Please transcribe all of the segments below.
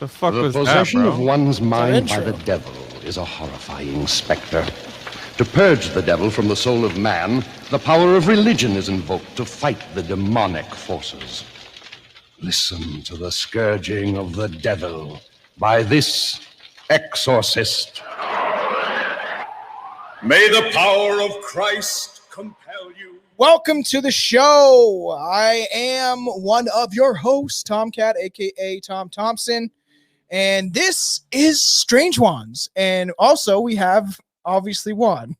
The fuck The was that, possession bro? of one's mind by intro. the devil is a horrifying specter. To purge the devil from the soul of man, the power of religion is invoked to fight the demonic forces. Listen to the scourging of the devil by this Exorcist. May the power of Christ compel you. Welcome to the show. I am one of your hosts, Tomcat, aka Tom Thompson, and this is Juans. And also, we have obviously Juan.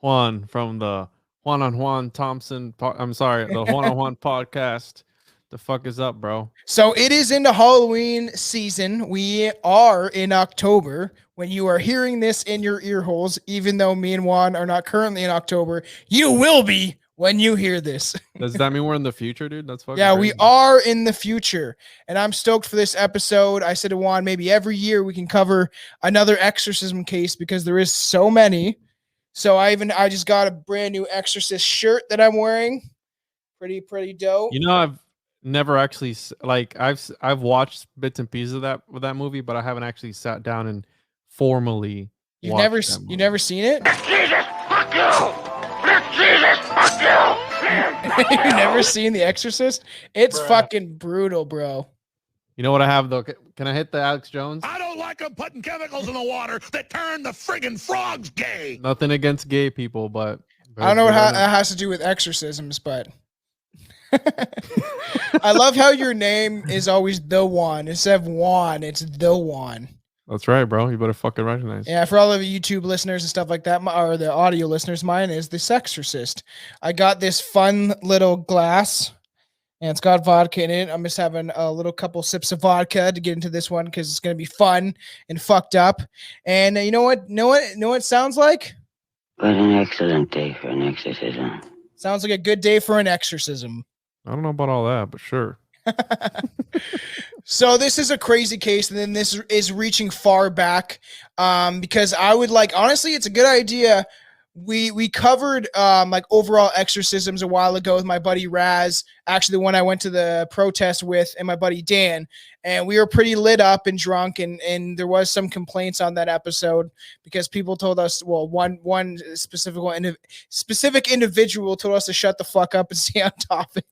Juan from the Juan on Juan Thompson. I'm sorry, the Juan on Juan podcast. The fuck is up, bro? So it is into Halloween season. We are in October when you are hearing this in your ear holes. Even though me and Juan are not currently in October, you will be when you hear this. Does that mean we're in the future, dude? That's fucking Yeah, crazy. we are in the future, and I'm stoked for this episode. I said to Juan, maybe every year we can cover another exorcism case because there is so many. So I just got a brand new Exorcist shirt that I'm wearing. Pretty dope. You know, I've never actually I've watched bits and pieces of that movie, but I haven't actually sat down and formally. You've watched never that movie. you never seen it? Jesus, fuck you! Jesus, fuck you! You've never seen The Exorcist? It's Bruh. fucking brutal, bro. You know what I have though? Can I hit the Alex Jones? I don't like them putting chemicals in the water that turn the friggin' frogs gay. Nothing against gay people, but I don't know what that has to do with exorcisms, but I love how your name is always the one. Instead of Juan, it's the one. That's right, bro. You better fucking recognize. Yeah, for all of you YouTube listeners and stuff like that, or the audio listeners, mine is this Exorcist. I got this fun little glass, and it's got vodka in it. I'm just having a little couple sips of vodka to get into this one because it's gonna be fun and fucked up. And you know what? Know what it sounds like? What an excellent day for an exorcism. Sounds like a good day for an exorcism. I don't know about all that, but sure. So this is a crazy case, and then this is reaching far back because I would honestly, it's a good idea. We covered like overall exorcisms a while ago with my buddy Raz, actually the one I went to the protest with, and my buddy Dan, and we were pretty lit up and drunk, and there was some complaints on that episode because people told us, well, one specific individual told us to shut the fuck up and stay on topic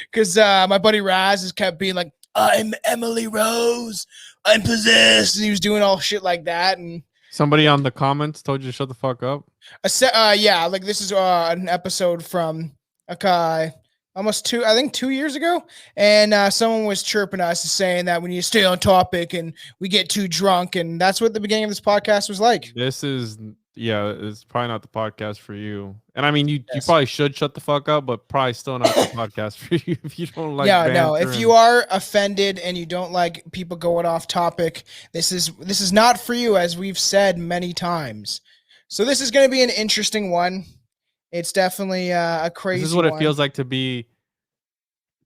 because my buddy Raz just kept being like, I'm Emily Rose, I'm possessed, and he was doing all shit like that. And Somebody on the comments told you to shut the fuck up. yeah, like this is an episode from almost 2 years ago, and someone was chirping us saying that we need to stay on topic and we get too drunk, and that's what the beginning of this podcast was like. It's probably not the podcast for you. And I mean, you Yes. probably should shut the fuck up, but probably still not the podcast for you if you don't like. Yeah, no. banter If you are offended and you don't like people going off topic, this is not for you, as we've said many times. So this is going to be an interesting one. It's definitely a crazy. This is what one. it feels like to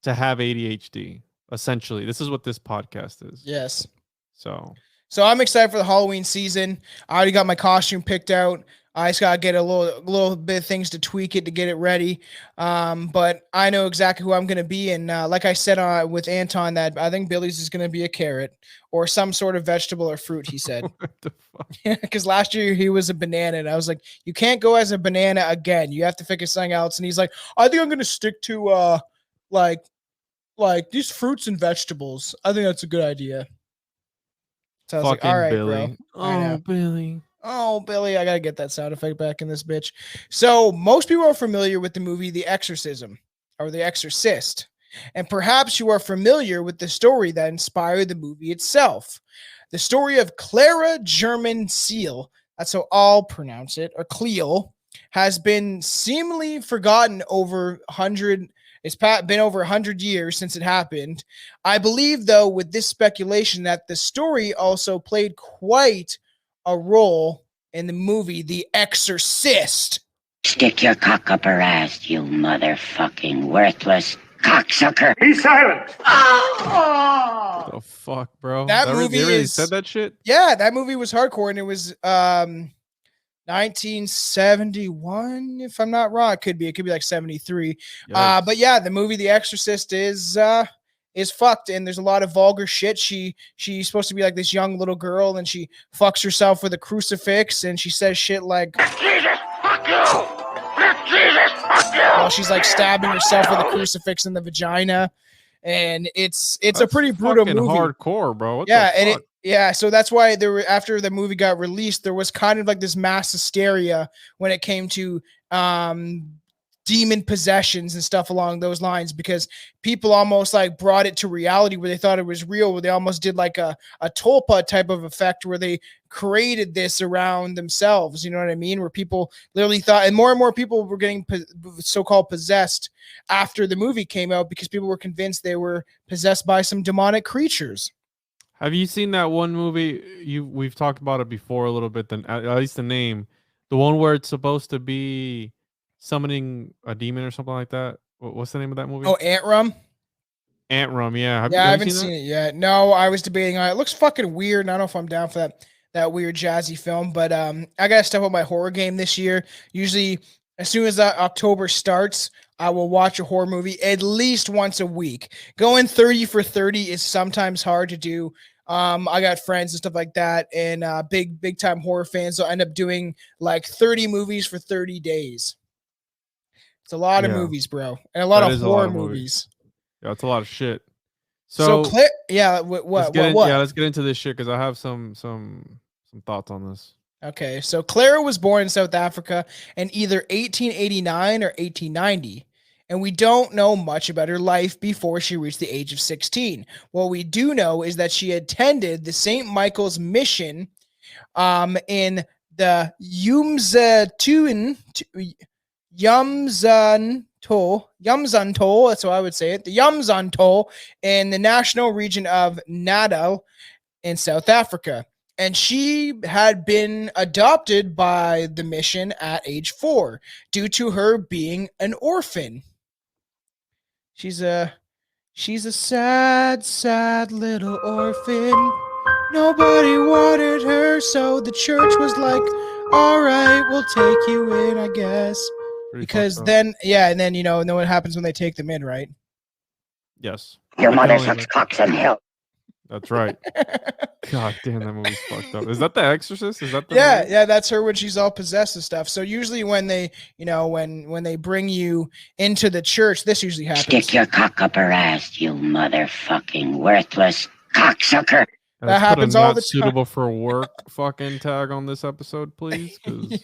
have ADHD. Essentially, this is what this podcast is. Yes. So I'm excited for the Halloween season. I already got my costume picked out. I just gotta get a little bit of things to tweak it to get it ready. But I know exactly who I'm gonna be, and like I said with Anton, that I think Billy's is gonna be a carrot or some sort of vegetable or fruit. He said, what the fuck? because last year he was a banana, and I was like, you can't go as a banana again. You have to figure something else. And he's like, I think I'm gonna stick to like these fruits and vegetables. I think that's a good idea. So I was Fucking like, all right, Billy. bro. I know. Oh, Billy. Oh, Billy, I gotta get that sound effect back in this bitch. So most people are familiar with the movie The Exorcism or The Exorcist, and perhaps you are familiar with the story that inspired the movie itself. The story of Clara Germana Cele, that's how I'll pronounce it, or Cleo, has been seemingly forgotten over 100. It's been over 100 years since it happened. I believe, though, with this speculation, that the story also played quite a role in the movie The Exorcist. Stick your cock up her ass, you motherfucking worthless cocksucker. Be silent! The fuck, bro? That They movie really is- said that shit. Yeah, that movie was hardcore, and it was 1971, if I'm not wrong. It could be like 73. Yikes. But yeah, the movie The Exorcist is is fucked, and there's a lot of vulgar shit. She's supposed to be like this young little girl, and she fucks herself with a crucifix, and she says shit like, Jesus, fuck you! Jesus, fuck you! while she's like stabbing herself with a crucifix in the vagina. And it's a pretty brutal fucking movie. hardcore, bro. What Yeah, the and fuck? so that's why after the movie got released, there was kind of like this mass hysteria when it came to demon possessions and stuff along those lines, because people almost like brought it to reality where they thought it was real, where they almost did like a tulpa type of effect where they created this around themselves. You know what I mean? Where people literally thought, and more people were getting so-called possessed after the movie came out because people were convinced they were possessed by some demonic creatures. Have you seen that one movie? We've talked about it before a little bit. Then at least the name, the one where it's supposed to be summoning a demon or something like that. What's the name of that movie? Oh, Antrum. Antrum. Yeah. I haven't seen it yet. No, I was debating on it. It looks fucking weird. And I don't know if I'm down for that weird jazzy film, but I gotta step up my horror game this year. Usually, as soon as October starts, I will watch a horror movie at least once a week. Going 30 for 30 is sometimes hard to do. I got friends and stuff like that, and big time horror fans. So I end up doing like 30 movies for 30 days. It's a lot of movies, bro, and a lot of horror movies. Yeah, it's a lot of shit. So Claire, yeah, what? Let's get into this shit because I have some thoughts on this. Okay, so Clara was born in South Africa in either 1889 or 1890, and we don't know much about her life before she reached the age of 16. What we do know is that she attended the St. Michael's Mission in the Yumzanto, that's how I would say it, the Yumzanto in the national region of Natal in South Africa. And she had been adopted by the mission at age 4 due to her being an orphan. She's a sad little orphan. Nobody wanted her, so the church was like, all right, we'll take you in, I guess. Because then, and then, know what happens when they take them in, right? Yes. Your mother sucks cocks in hell. That's right. God damn, that movie's fucked up. Is that the Exorcist? Is that the movie? Yeah, that's her when she's all possessed and stuff. So usually when they, when they bring you into the church, this usually happens. Stick your cock up her ass, you motherfucking worthless cocksucker. That happens all the time. Suitable for work fucking tag on this episode, please. Because this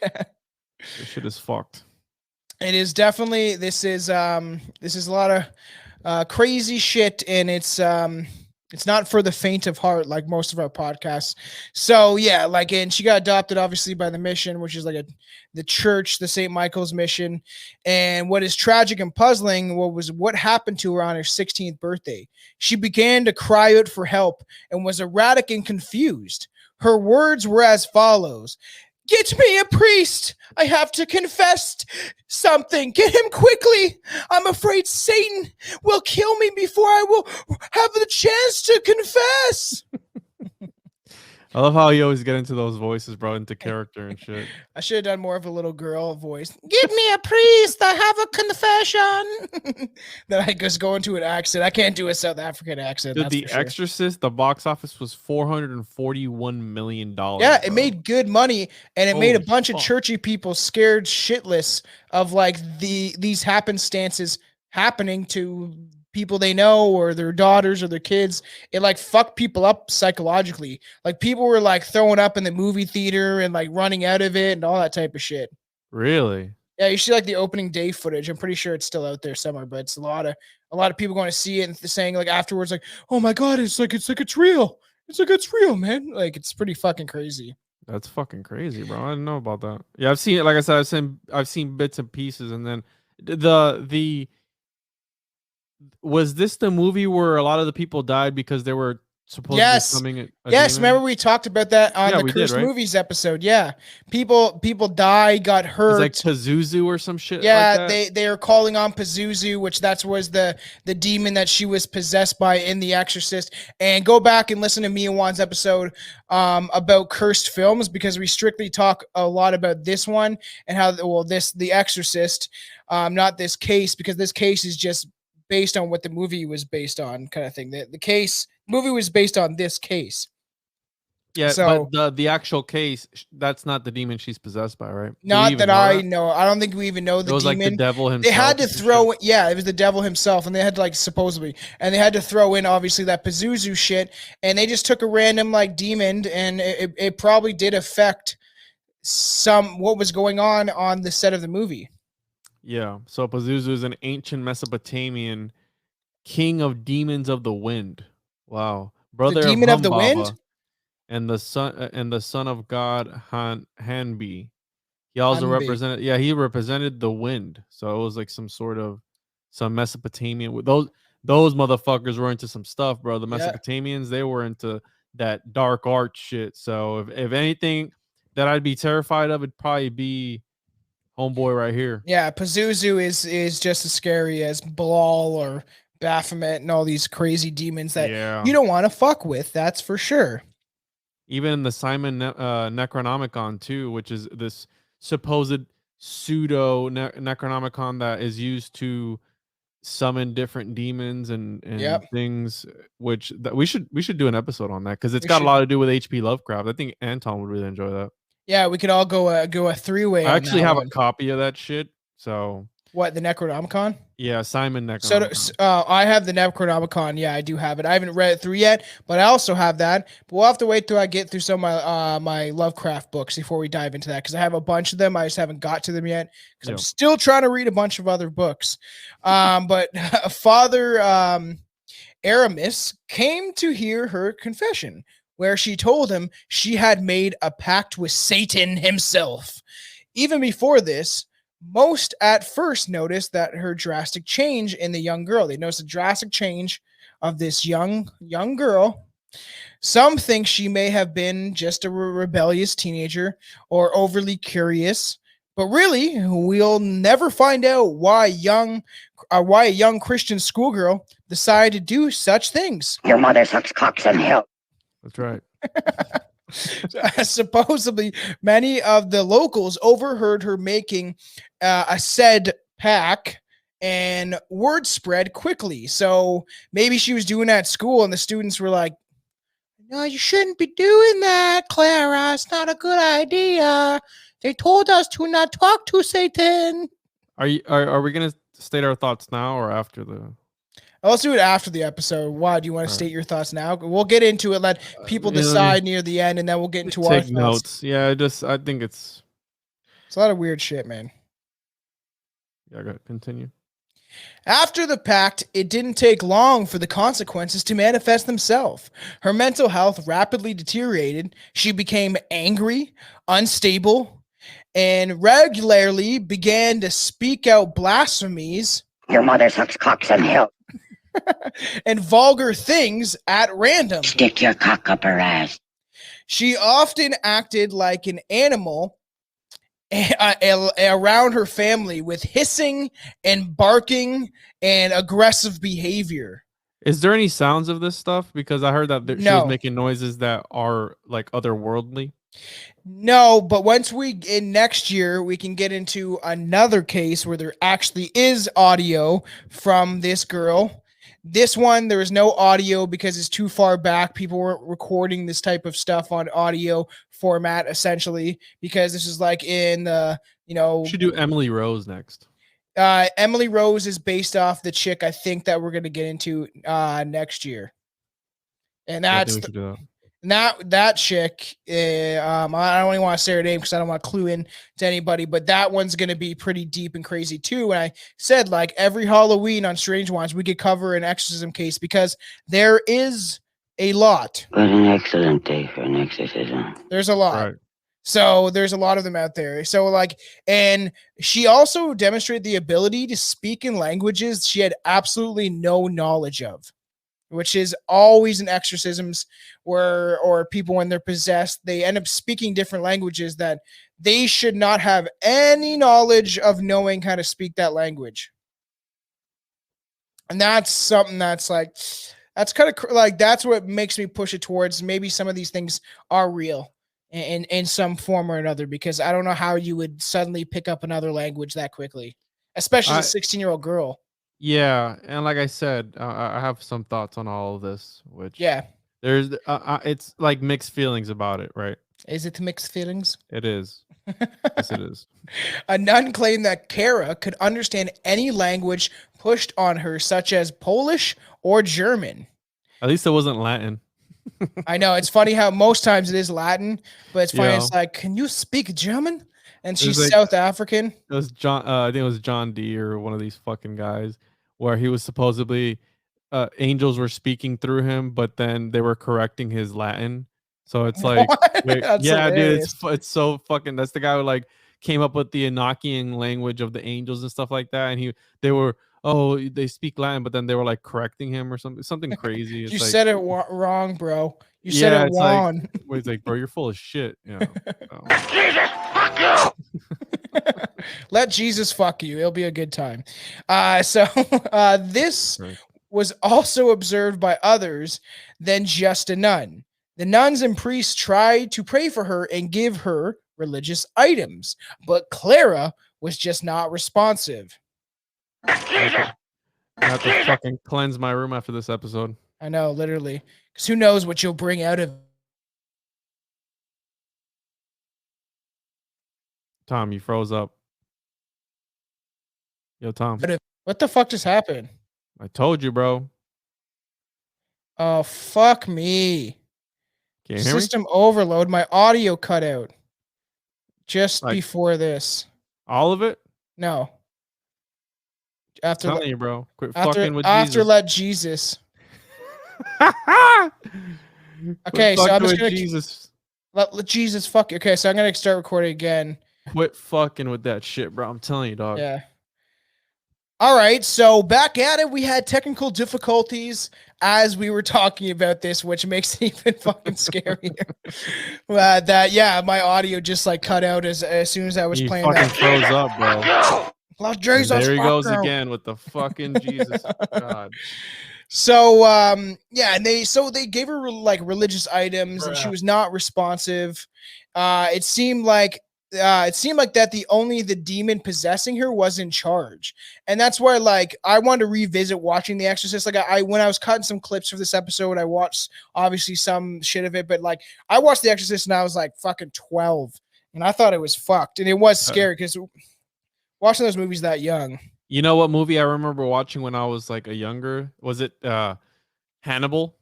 shit is fucked. It is definitely, this is a lot of crazy shit, and it's not for the faint of heart like most of our podcasts. So yeah, and she got adopted obviously by the mission, which is like the church, the St. Michael's Mission. And what is tragic and puzzling was what happened to her on her 16th birthday. She began to cry out for help and was erratic and confused. Her words were as follows: "Get me a priest. I have to confess something. Get him quickly. I'm afraid Satan will kill me before I will have the chance to confess." I love how you always get into those voices, bro, into character and shit. I should have done more of a little girl voice. "Give me a priest. I have a confession." Then I just go into an accent. I can't do a South African accent. Dude, The Exorcist, the box office was $441 million. Yeah, it made good money, and it made a bunch of churchy people scared shitless of these happenstances happening to people they know or their daughters or their kids. It fucked people up psychologically. People were throwing up in the movie theater and running out of it and all that type of shit. Really? Yeah, you see the opening day footage. I'm pretty sure it's still out there somewhere, but it's a lot of people going to see it and saying afterwards "Oh my god, it's real. It's real, man." It's pretty fucking crazy. That's fucking crazy, bro. I didn't know about that. Yeah, I've seen it. Like I said, I've seen bits and pieces, and then the was this the movie where a lot of the people died because they were supposed to be coming a yes, demon? remember we talked about that on the Cursed Movies episode. Yeah, people die, got hurt. It's Pazuzu or some shit. Yeah, they are calling on Pazuzu, which was the demon that she was possessed by in The Exorcist. And go back and listen to me and Juan's episode about cursed films, because we strictly talk a lot about this one and how The Exorcist, not this case, because this case is just based on what the movie was based on, kind of thing. The movie was based on this case. Yeah, So but the actual case, that's not the demon she's possessed by, right? Do we not even that know I that? know. I don't think we even know It the was like the demon. devil himself. They had to or some throw shit? yeah, it was the devil himself, and they had to like supposedly, and they had to throw in obviously that Pazuzu shit, and they just took a random like demon, and it probably did affect some what was going on the set of the movie. Yeah. So Pazuzu is an ancient Mesopotamian king of demons of the wind. Wow. The Brother of demon of the wind. Humbaba and the son of God Hanbi. He also Hanbi. represented, yeah, he represented the wind. So it was like some sort of some Mesopotamian. Those motherfuckers were into some stuff, bro. The Yeah. Mesopotamians, they were into that dark art shit. So if anything that I'd be terrified of, it'd probably be homeboy right here. Yeah, Pazuzu is just as scary as Balal or Baphomet and all these crazy demons that Yeah. you don't want to fuck with. That's for sure. Even the Simon Necronomicon too, which is this supposed pseudo Necronomicon that is used to summon different demons and Yep. things, which that we should do an episode on that because it's We got a should. lot to do with HP Lovecraft. I think Anton would really enjoy that. Yeah, we could all go a three-way I on actually that have one. a copy of that shit. So What, the Necronomicon? yeah, Simon So Necronomicon. I have the Necronomicon. Yeah, I do have it. I haven't read it through yet, but I also have that. But we'll have to wait till I get through some of my my Lovecraft books before we dive into that because I have a bunch of them. I just haven't got to them yet because I'm Yeah. still trying to read a bunch of other books. But Father Aramis came to hear her confession, where she told him she had made a pact with Satan himself. Even before this, most at first noticed that her drastic change in the young girl. They noticed a drastic change of this young girl. Some think she may have been just a rebellious teenager or overly curious, but really, we'll never find out why a young Christian schoolgirl decided to do such things. Your mother sucks cocks in hell. That's right. Supposedly, many of the locals overheard her making a said pack, and word spread quickly. So maybe she was doing that at school, and the students were like, "No, you shouldn't be doing that, Clara. It's not a good idea. They told us to not talk to Satan." Are we gonna state our thoughts now or after the? Let's do it after the episode. Why do you want to All state your thoughts now? We'll get into it. Let people decide near the end, and then we'll get into our Take thoughts. notes. Yeah, I think it's It's a lot of weird shit, man. yeah. Go ahead, continue. After the pact, it didn't take long for the consequences to manifest themselves. Her mental health rapidly deteriorated. She became angry, unstable, and regularly began to speak out blasphemies Your mother sucks cocks in hell. and vulgar things at random. Stick your cock up her ass. She often acted like an animal around her family with hissing and barking and aggressive behavior. Is there any sounds of this stuff? Because I heard that she was No. making noises that are like otherworldly. No, but once in next year, we can get into another case where there actually is audio from this girl. This one, there is no audio because it's too far back. People weren't recording this type of stuff on audio format, essentially, because this is like in the, We should do Emily Rose next. Emily Rose is based off the chick I think that we're going to get into next year. And Yeah, I that's think we should do that. that chick. I don't even want to say her name because I don't want to clue in to anybody, but that one's going to be pretty deep and crazy too. And I said, like, every Halloween on Strange Ones, we could cover an exorcism case because there is a lot. What an excellent day for an exorcism. There's a lot. Right. So there's a lot of them out there. So like, and she also demonstrated the ability to speak in languages she had absolutely no knowledge of, which is always in exorcisms or people when they're possessed, they end up speaking different languages that they should not have any knowledge of knowing how to speak that language. And that's something that's like, that's kind of like, that's what makes me push it towards maybe some of these things are real in some form or another, because I don't know how you would suddenly pick up another language that quickly, especially as a 16-year-old girl. Yeah, and like I said, I have some thoughts on all of this, which Yeah. there's it's like mixed feelings about it, right? Is it mixed feelings? It is. Yes, it is. A nun claimed that Kara could understand any language pushed on her, such as Polish or German. At least it wasn't Latin. I know it's funny how most times it is Latin, but it's funny. Yeah. It's like, can you speak German? And It was she's like South African. it was John. I think it was John D or one of these fucking guys, where he was supposedly angels were speaking through him, but then they were correcting his Latin. So it's like, What? wait, That's yeah, dude, hilarious. it's so fucking. That's the guy who like came up with the Enochian language of the angels and stuff like that. And they were they speak Latin, but then they were like correcting him or something crazy. You It's like said it wrong, bro. You said yeah, it it's like wrong. where it's like, bro, you're full of shit. You know. So. Let Jesus fuck you. It'll be a good time. This Right. was also observed by others than just a nun. The nuns and priests tried to pray for her and give her religious items, but Clara was just not responsive. I have to fucking cleanse my room after this episode. I know, literally. Because who knows what you'll bring out of. Tom, you froze up. Yo, Tom. What the fuck just happened? I told you, bro. Oh, fuck me. Can you hear me? System overload. My audio cut out just Like- before this. All of it? No. I'm telling you, bro. Quit after fucking with after Jesus. let Jesus. Quit Okay, so I'm fucking just with gonna Jesus. let Jesus fuck you. Okay, so I'm gonna start recording again. Quit fucking with that shit, bro. I'm telling you, dog. Yeah. All right, so back at it. We had technical difficulties as we were talking about this, which makes it even fucking scarier. My audio just like cut out as soon as I was You playing fucking that. froze up, bro. Well, And Jesus, there he fuck goes you. again with the fucking Jesus. God. So and they gave her like religious items and she was not responsive. It seemed like that the demon possessing her was in charge. And that's why like I wanted to revisit watching The Exorcist. Like I when I was cutting some clips for this episode, I watched obviously some shit of it, but like I watched The Exorcist and I was like fucking 12 and I thought it was fucked and it was scary because watching those movies that young. You know what movie I remember watching when I was like a younger? Was it Hannibal?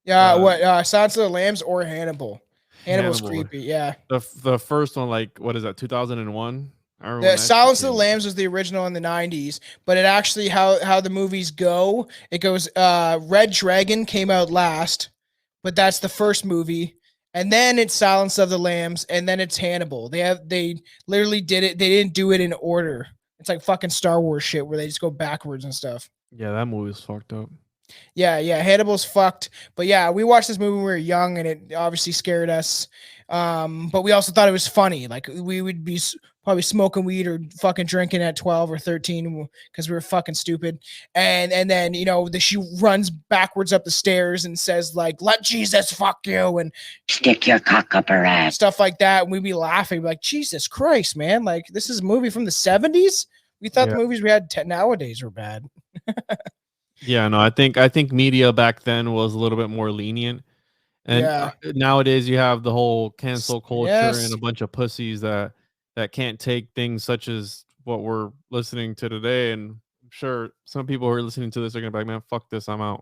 Yeah, Silence of the Lambs or Hannibal. Hannibal's Hannibal. creepy, yeah. The first one, like what is that? 2001. The Silence of the Lambs was the original in the 90s, but it actually how the movies go, it goes Red Dragon came out last, but that's the first movie. And then it's Silence of the Lambs, and then it's Hannibal. They literally did it. They didn't do it in order. It's like fucking Star Wars shit where they just go backwards and stuff. Yeah, that movie was fucked up. Yeah, Hannibal's fucked. But yeah, we watched this movie when we were young and it obviously scared us. But we also thought it was funny. Like we would be probably smoking weed or fucking drinking at 12 or 13 because we were fucking stupid. And then, she runs backwards up the stairs and says like, let Jesus fuck you and Stick your cock up her ass. stuff like that. And we'd be laughing like, Jesus Christ, man. Like this is a movie from the 70s. We thought the movies we had nowadays were bad. Yeah, no, I think media back then was a little bit more lenient, and nowadays you have the whole cancel culture and a bunch of pussies that can't take things such as what we're listening to today. And I'm sure some people who are listening to this are gonna be like, man, fuck this, I'm out.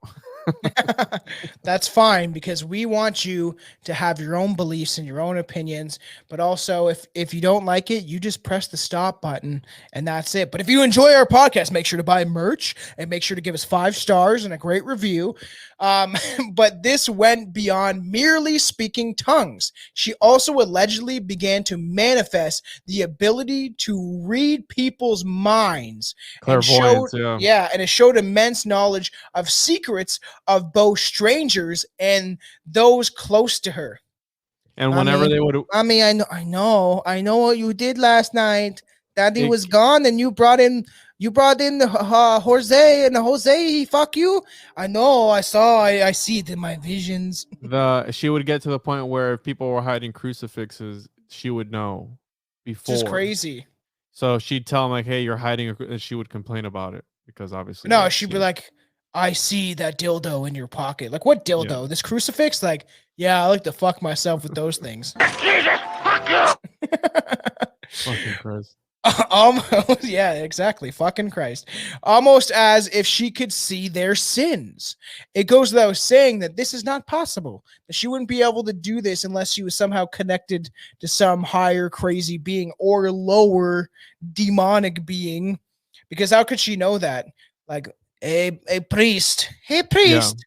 That's fine because we want you to have your own beliefs and your own opinions, but also if you don't like it, you just press the stop button and that's it. But if you enjoy our podcast, make sure to buy merch and make sure to give us 5 stars and a great review. But this went beyond merely speaking tongues. She also allegedly began to manifest the ability to read people's minds. Clairvoyance, And it showed immense knowledge of secrets of both strangers and those close to her. And whenever they would, I know what you did last night. Daddy was gone, and you brought in the Jose, and Jose he fuck you. I know, I see it in my visions. she would get to the point where if people were hiding crucifixes, she would know before. Just crazy. So she'd tell them like, "Hey, you're hiding," and she would complain about it because obviously. No, like, she'd be she- like, I see that dildo in your pocket. Like, what dildo? Yeah. This crucifix? Like, yeah, I like to fuck myself with those things. fucking Christ. Almost, yeah, exactly. Fucking Christ. Almost as if she could see their sins. It goes without saying that this is not possible. That she wouldn't be able to do this unless she was somehow connected to some higher crazy being or lower demonic being. Because how could she know that? Like, a priest. Hey, Yeah. priest.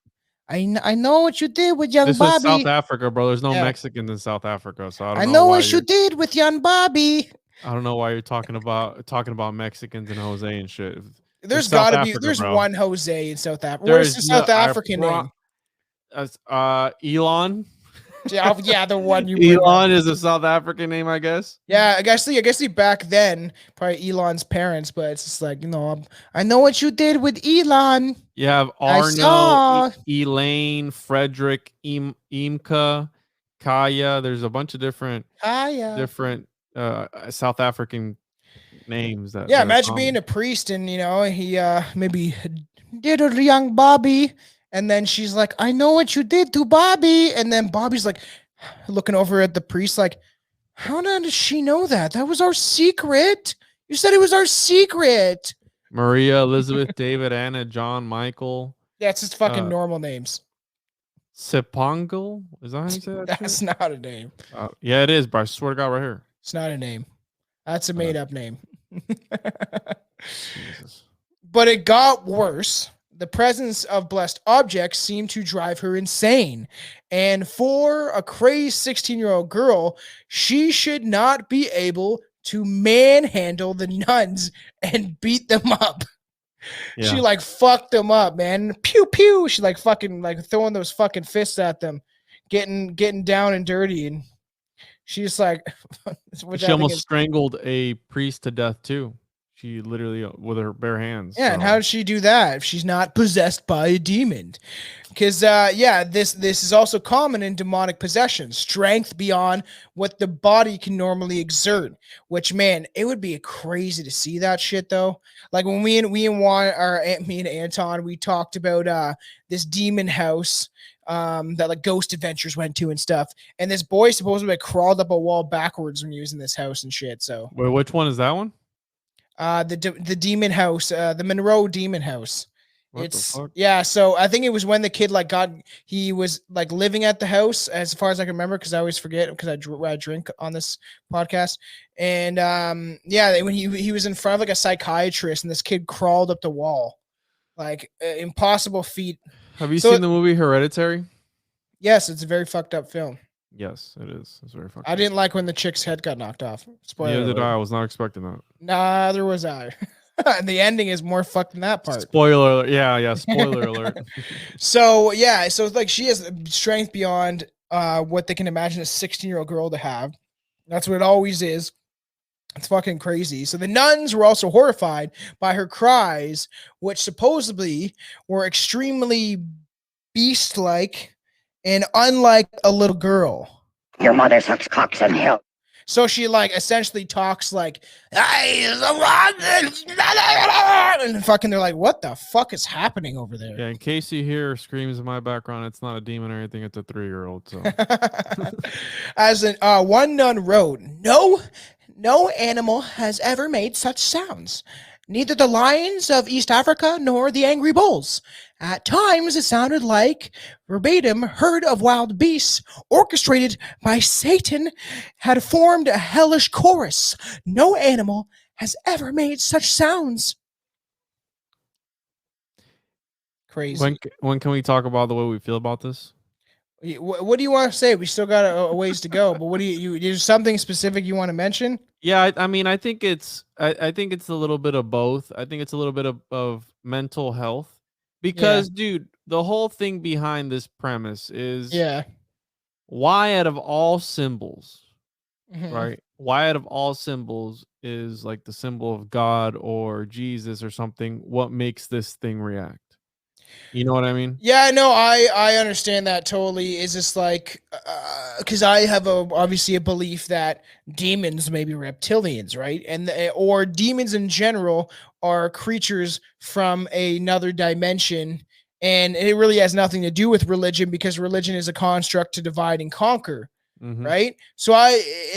I know what you did with young This was Bobby. South Africa, bro. There's no Yeah. Mexicans in South Africa, so I I don't know why what you you're. did with young Bobby. I don't know why you're talking about Mexicans and Jose and shit. There's It's got South to be. Africa, There's bro. one Jose in South Africa. Where's the There's no South African name? Elon. Yeah, the one you bring up. Elon is a South African name, I guess. Yeah, I guess the back then probably Elon's parents, but it's just like I know what you did with Elon. You have I Arno, saw. Elaine, Frederick, Imka, Kaya. There's a bunch of different Yeah. South African names that. Yeah, that are imagine being common. a priest and he maybe did a young Bobby, and then she's like, I know what you did to Bobby, and then Bobby's like looking over at the priest like, how does she know that? That was our secret. You said it was our secret. Maria, Elizabeth, David, Anna, John, Michael, Yeah, it's just fucking Uh, normal names. Sepangal. Is that how you say that? That's shit? not a name. Yeah, it is, bro. I swear to God, right here. It's not a name. That's a made up name. Jesus. But it got worse. The presence of blessed objects seemed to drive her insane. And for a crazed 16-year-old girl, she should not be able to manhandle the nuns and beat them up. Yeah. She like fucked them up, man. Pew pew. She like fucking like throwing those fucking fists at them, getting down and dirty. And she's like, which She I think almost is, strangled a priest to death too. She literally with her bare hands. yeah. And how did she do that if she's not possessed by a demon? Because this is also common in demonic possession, strength beyond what the body can normally exert. Which, man, it would be crazy to see that shit though. Like when me and Juan, or me and Anton, we talked about this demon house that like Ghost Adventures went to and stuff. And this boy supposedly crawled up a wall backwards when he was in this house and shit. So Wait, which one is that one? the demon house, the Monroe demon house. What the fuck? Yeah, so I think it was when the kid he was like living at the house, as far as I can remember, because I always forget because I drink on this podcast. And when he was in front of like a psychiatrist, and this kid crawled up the wall, like impossible feat. Have you seen the movie Hereditary? Yes, it's a very fucked up film. Yes, it is. It's very fucking. I didn't like when the chick's head got knocked off. Spoiler Neither did alert. I. I was not expecting that. Neither was I. And the ending is more fucked than that part. Spoiler alert. Yeah. Spoiler alert. So it's like she has strength beyond what they can imagine a 16-year-old girl to have. That's what it always is. It's fucking crazy. So the nuns were also horrified by her cries, which supposedly were extremely beast-like and unlike a little girl. Your mother sucks cocks in hell. So she like essentially talks like, and fucking they're like, what the fuck is happening over there? Yeah, in case you hear screams in my background, it's not a demon or anything. It's a 3-year-old. So As one nun wrote, no animal has ever made such sounds. Neither the lions of East Africa nor the angry bulls. At times, it sounded like verbatim herd of wild beasts orchestrated by Satan had formed a hellish chorus. No animal has ever made such sounds. Crazy. when can we talk about the way we feel about this? What do you want to say? We still got a ways to go, but what do you is something specific you want to mention? Yeah, I mean, I think it's a little bit of both. I think it's a little bit of mental health because, dude, the whole thing behind this premise is why out of all symbols, right? Why out of all symbols is like the symbol of God or Jesus or something? What makes this thing react? You know what I mean? Yeah, no, I understand that totally. Is just like because I have obviously a belief that demons may be reptilians, right? And or demons in general are creatures from another dimension, and it really has nothing to do with religion because religion is a construct to divide and conquer, Mm-hmm. right? So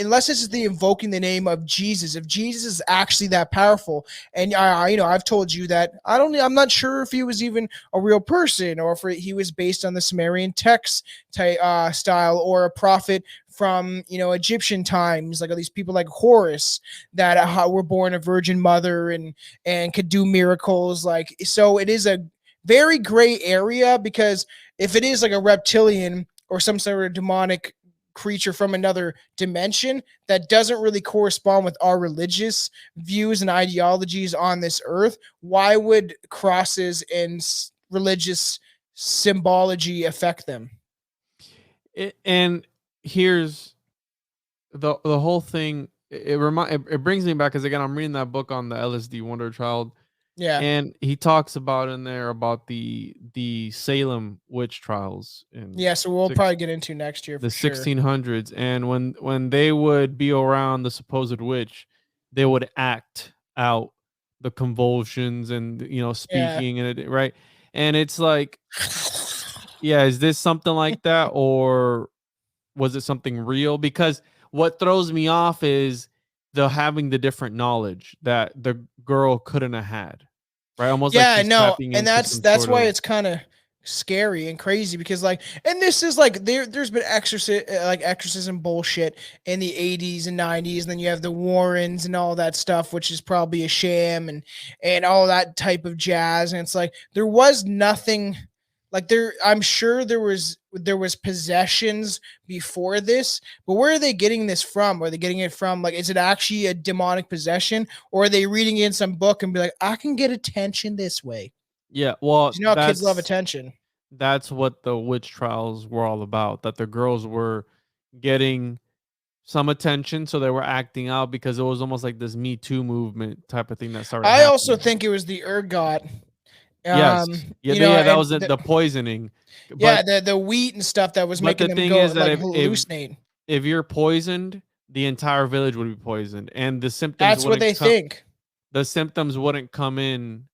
unless this is the invoking the name of Jesus, if Jesus is actually that powerful, and I've told you that I'm not sure if he was even a real person or if he was based on the Sumerian text style or a prophet from Egyptian times, like all these people like Horus that were born a virgin mother and could do miracles. Like, so it is a very gray area because if it is like a reptilian or some sort of demonic creature from another dimension that doesn't really correspond with our religious views and ideologies on this earth, why would crosses and religious symbology affect them? And here's the whole thing. It brings me back because again I'm reading that book on the LSD Wonder Child, Yeah. and he talks about in there about the Salem witch trials in Yeah, so we'll probably get into next year the for sure. 1600s, and when they would be around the supposed witch, they would act out the convulsions and Yeah. speaking and it, right, and it's like, yeah, is this something like that or was it something real? Because what throws me off is the having the different knowledge that the girl couldn't have had, right? Almost like Yeah, she's no, tapping and into that's some that's sort why of. it's kind of scary and crazy because like, and this is like there's been exorcism bullshit in the 80s and 90s, and then you have the Warrens and all that stuff, which is probably a sham and all that type of jazz, and it's like there was nothing like there. I'm sure there was possessions before this, but where are they getting this from? Are they getting it from, like, is it actually a demonic possession, or are they reading it in some book and be like, I can get attention this way? Yeah, well, 'Cause you know how kids love attention. that's what the witch trials were all about. That the girls were getting some attention, so they were acting out because it was almost like this Me Too movement type of thing that started I also happening. think it was the ergot. Yes, yeah, yeah, that And was it, the poisoning. yeah, But the wheat and stuff that was but the making them thing go is that like if hallucinate. if you're poisoned, the entire village would be poisoned, and That's what they think. the symptoms wouldn't come in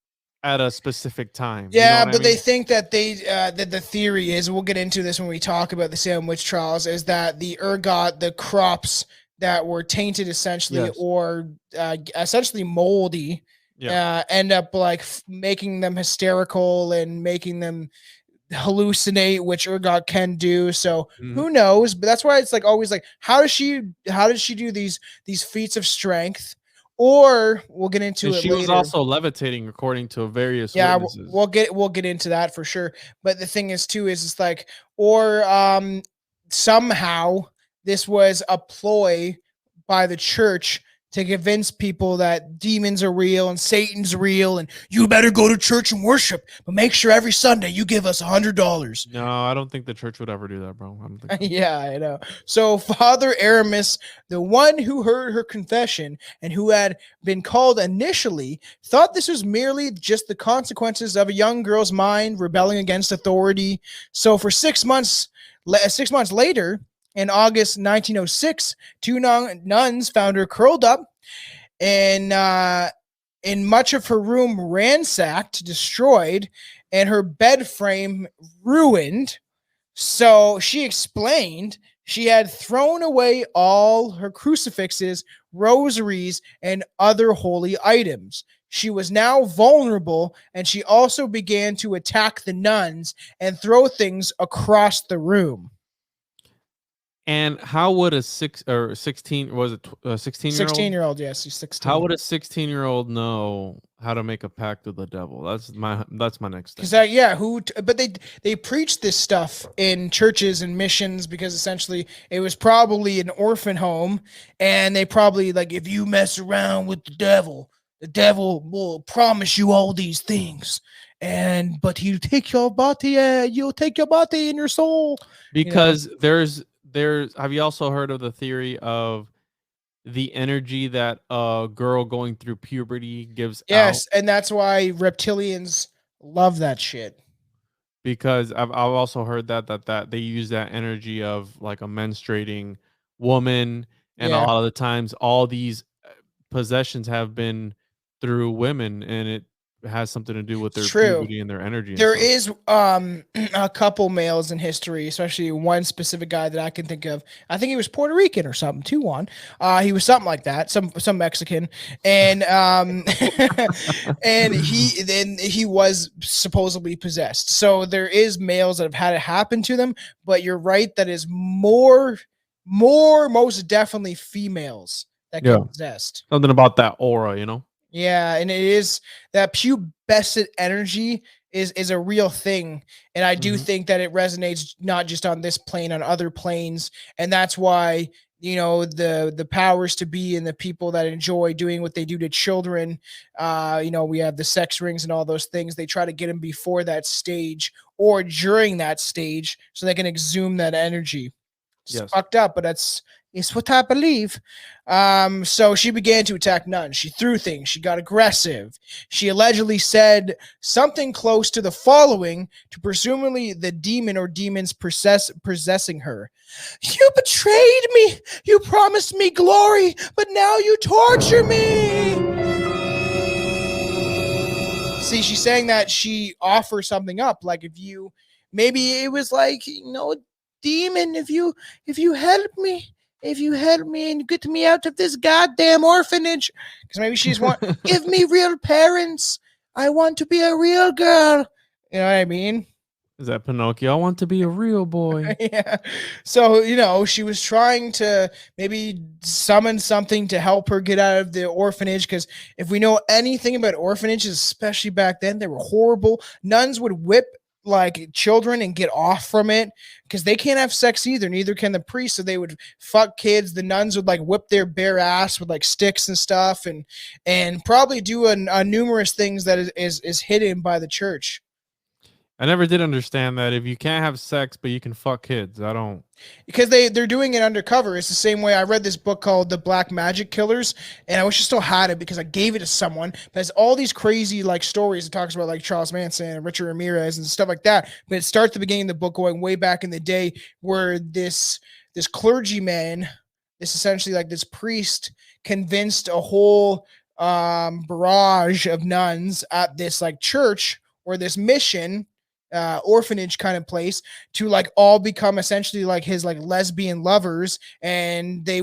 at a specific time. You know Yeah, what I but they mean? think that that the theory is, we'll get into this when we talk about the Salem witch trials, is that the ergot, the crops that were tainted essentially Yes. or essentially moldy, Yeah. end up like making them hysterical and making them hallucinate, which ergot can do. So Mhm. who knows? But that's why it's like always like, how does she do these feats of strength? Or we'll get And into it she was later. also levitating according to various Yeah, witnesses. we'll get into that for sure. But the thing is too is it's like, or somehow this was a ploy by the church to convince people that demons are real and Satan's real, and you better go to church and worship, but make sure every Sunday you give us $100. No, I don't think the church would ever do that, bro. I don't think so. Yeah, I know. So Father Aramis, the one who heard her confession and who had been called initially, thought this was merely just the consequences of a young girl's mind rebelling against authority. So for 6 months, 6 months later, in August 1906, two nuns found her curled up and in much of her room ransacked, destroyed, and her bed frame ruined. So she explained she had thrown away all her crucifixes, rosaries, and other holy items. She was now vulnerable, and she also began to attack the nuns and throw things across the room. And how would a 16, was it a 16-year-old? 16-year-old, yes, she's How 16. would a 16-year-old know how to make a pact with the devil? That's my next thing. Because yeah, but they preach this stuff in churches and missions because essentially it was probably an orphan home, and they probably like, if you mess around with the devil will promise you all these things, and but he'll take your body, you'll take your body and your soul. Because there's have you also heard of the theory of the energy that a girl going through puberty gives out? Yes, and that's why reptilians love that shit. because I've also heard that they use that energy of like a menstruating woman, and a Yeah. lot of the times all these possessions have been through women, and it has something to do with It's their true. puberty and their energy and There stuff. is a couple males in history, especially one specific guy that I can think of. I think he was Puerto Rican or something too. Juan. He was something like that, some Mexican, and and he was supposedly possessed. So there is males that have had it happen to them, but you're right, that is more most definitely females that Yeah, get possessed. something about that aura, you know. Yeah, and it is that pubescent energy is a real thing, and I do Hmm. think that it resonates not just on this plane, on other planes, and that's why the powers to be and the people that enjoy doing what they do to children, we have the sex rings and all those things. They try to get them before that stage or during that stage so they can exhume that energy. It's Yes. fucked up, but it's what I believe. So she began to attack nuns. She threw things. She got aggressive. She allegedly said something close to the following to presumably the demon or demons possessing her. You betrayed me. You promised me glory, but now you torture me. See, she's saying that she offers something up. Like if you, maybe it was like, demon, if you help me and get me out of this goddamn orphanage, because maybe she's want, give me real parents. I want to be a real girl. You know what I mean? Is that Pinocchio? I want to be a real boy. Yeah. So, she was trying to maybe summon something to help her get out of the orphanage. Because if we know anything about orphanages, especially back then, they were horrible. Nuns would whip like children and get off from it because they can't have sex either. Neither can the priests. So they would fuck kids. The nuns would like whip their bare ass with like sticks and stuff, and probably do a numerous things that is hidden by the church. I never did understand that if you can't have sex but you can fuck kids. I don't. Because they're doing it undercover. It's the same way I read this book called The Black Magic Killers, and I wish I still had it because I gave it to someone. But it's all these crazy like stories. It talks about like Charles Manson and Richard Ramirez and stuff like that. But it starts at the beginning of the book, going way back in the day, where this clergyman, this essentially like this priest, convinced a whole barrage of nuns at this like church or this mission orphanage kind of place to like all become essentially like his like lesbian lovers, and he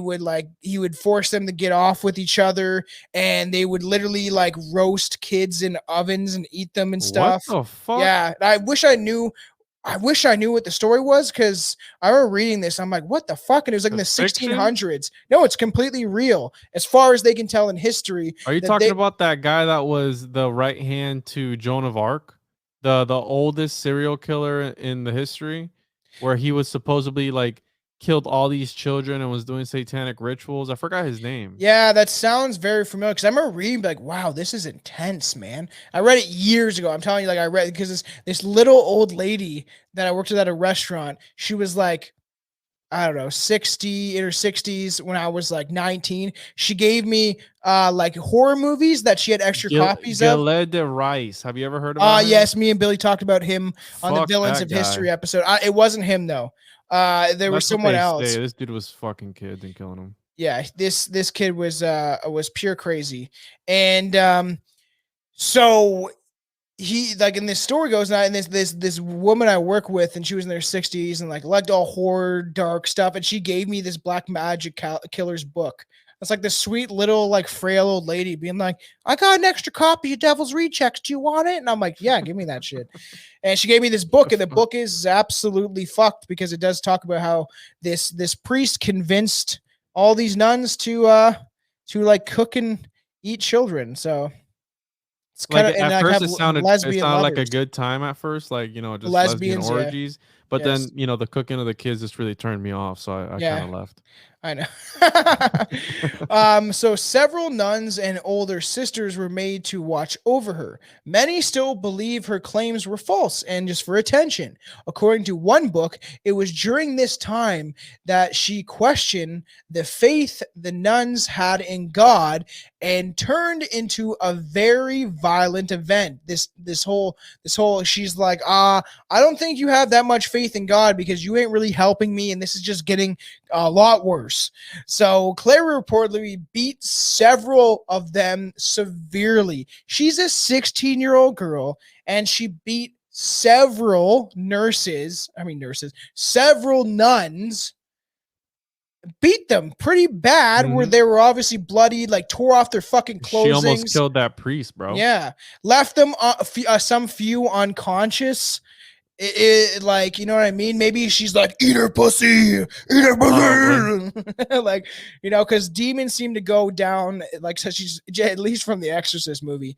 would force them to get off with each other, and they would literally like roast kids in ovens and eat them and What stuff. the fuck? Yeah, I wish I knew what the story was, because I remember reading this. I'm like, what the fuck? And it was like in the It's fiction? 1600s. No, it's completely real as far as they can tell in history. Are you that talking they- about that guy that was the right hand to Joan of Arc, the oldest serial killer in the history, where he was supposedly like killed all these children and was doing satanic rituals? I forgot his name. Yeah, that sounds very familiar because I remember reading like, wow, this is intense, man. I read it years ago. I'm telling you, like I read it because this little old lady that I worked with at a restaurant, she was like, I don't know, 60 in her 60s when I was like 19. She gave me like horror movies that she had extra copies of. Gilles de Rice. Have you ever heard about him? Yes, me and Billy talked about him on the Fuck Villains that of guy. History episode. It wasn't him though. There was That's what someone they else. say. This dude was fucking kids and killing them. Yeah, this kid was pure crazy. And so he, like, in this story goes now, and this woman I work with, and she was in their 60s and like liked all horror dark stuff, and she gave me this Black Magic Killers book. It's like this sweet little like frail old lady being like, I got an extra copy of Devil's Rejects, do you want it? And I'm like, yeah, give me that shit. And she gave me this book, and the book is absolutely fucked because it does talk about how this priest convinced all these nuns to like cook and eat children. So it's kind Like of, and at like first have it sounded lesbian like a lovers. good time at first, like just Lesbians, lesbian yeah. orgies. But Yes. then the cooking of the kids just really turned me off, so I Yeah. kind of left. I know. So several nuns and older sisters were made to watch over her. Many still believe her claims were false and just for attention. According to one book, it was during this time that she questioned the faith the nuns had in God and turned into a very violent event. This whole she's like, I don't think you have that much faith in God because you ain't really helping me, and this is just getting a lot worse. So Clara reportedly beat several of them severely. She's a 16-year-old girl, and she beat several several nuns, beat them pretty bad, where they were obviously bloodied, like tore off their fucking clothing. She almost killed that priest, bro. Yeah, left them some few unconscious. Like, you know what I mean? Maybe she's like, eat her pussy, eat her pussy. Like, you know, because demons seem to go down, like, so she's, at least from the Exorcist movie,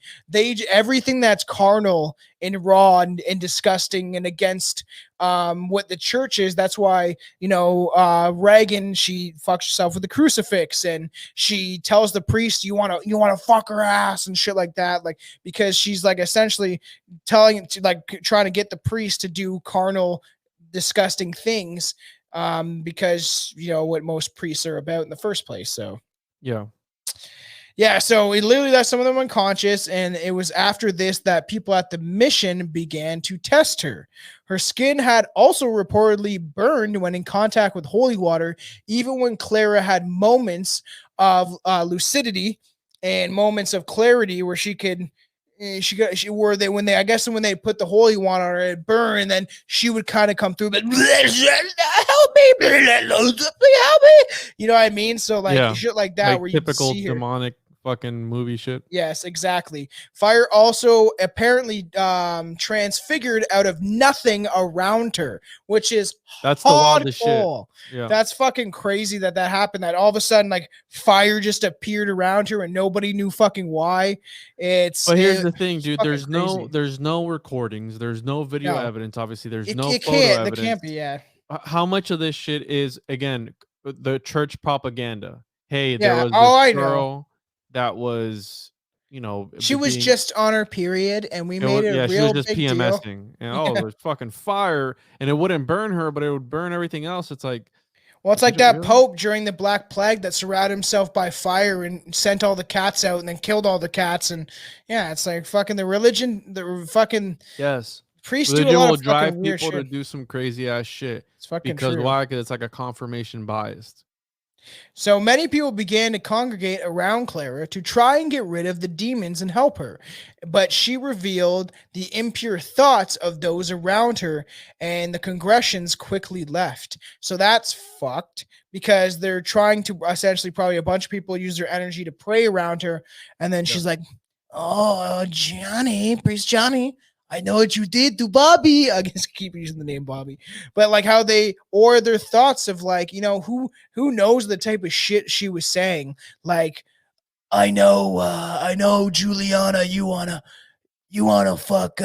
everything that's carnal and raw and disgusting and against what the church is. That's why, you know, Reagan, she fucks herself with the crucifix, and she tells the priest, you want to fuck her ass and shit like that, like, because she's like essentially trying to get the priest to do carnal, disgusting things, because, you know, what most priests are about in the first place. So yeah, so it literally left some of them unconscious, and it was after this that people at the mission began to test her. Her skin had also reportedly burned when in contact with holy water, even when Clara had moments of lucidity and moments of clarity where she could, when they put the holy water on her, it burned, and then she would kind of come through, but help me, help me, you know what I mean? So like shit like that, like where typical you see her. Demonic fucking movie shit. Yes, exactly. Fire also apparently transfigured out of nothing around her, which is that's the wildest shit. Yeah, that's fucking crazy that happened. That all of a sudden, like, fire just appeared around her and nobody knew fucking why. But here's the thing, dude. There's no recordings. There's no video evidence. Obviously, there's no photo evidence. There can't be. Yeah. How much of this shit is, again, the church propaganda? Hey, there was this girl that was, you know, she was just on her period, and we made it a real big deal. She was just PMSing, and there's fucking fire, and it wouldn't burn her, but it would burn everything else. It's like, well, it's like that Pope during the Black Plague that surrounded himself by fire and sent all the cats out and then killed all the cats, and yeah, it's like fucking the religion, the fucking priests do a lot of fucking weird shit. People to do some crazy ass shit. It's fucking because true. Why? Because it's like a confirmation bias. So many people began to congregate around Clara to try and get rid of the demons and help her. But she revealed the impure thoughts of those around her, and the congregations quickly left. So that's fucked, because they're trying to essentially, probably a bunch of people use their energy to pray around her. And then she's like, oh, Johnny, Priest Johnny, I know what you did to Bobby. I guess I keep using the name Bobby, but like how or their thoughts of, like, you know, who knows the type of shit she was saying. Like, I know, Juliana, you wanna fuck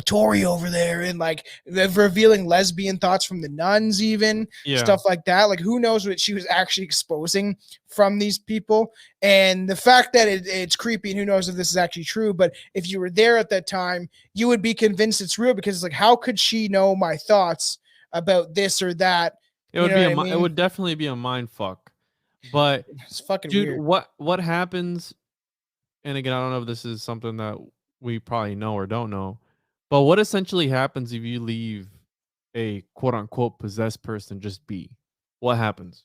Tori over there, and like they're revealing lesbian thoughts from the nuns, even stuff like that. Like, who knows what she was actually exposing from these people. And the fact that it's creepy, and who knows if this is actually true, but if you were there at that time, you would be convinced it's real, because it's like, how could she know my thoughts about this or that? It would it would definitely be a mind fuck. But it's fucking dude, weird. What happens, and again, I don't know if this is something that we probably know or don't know, but what essentially happens if you leave a quote unquote possessed person just be? What happens?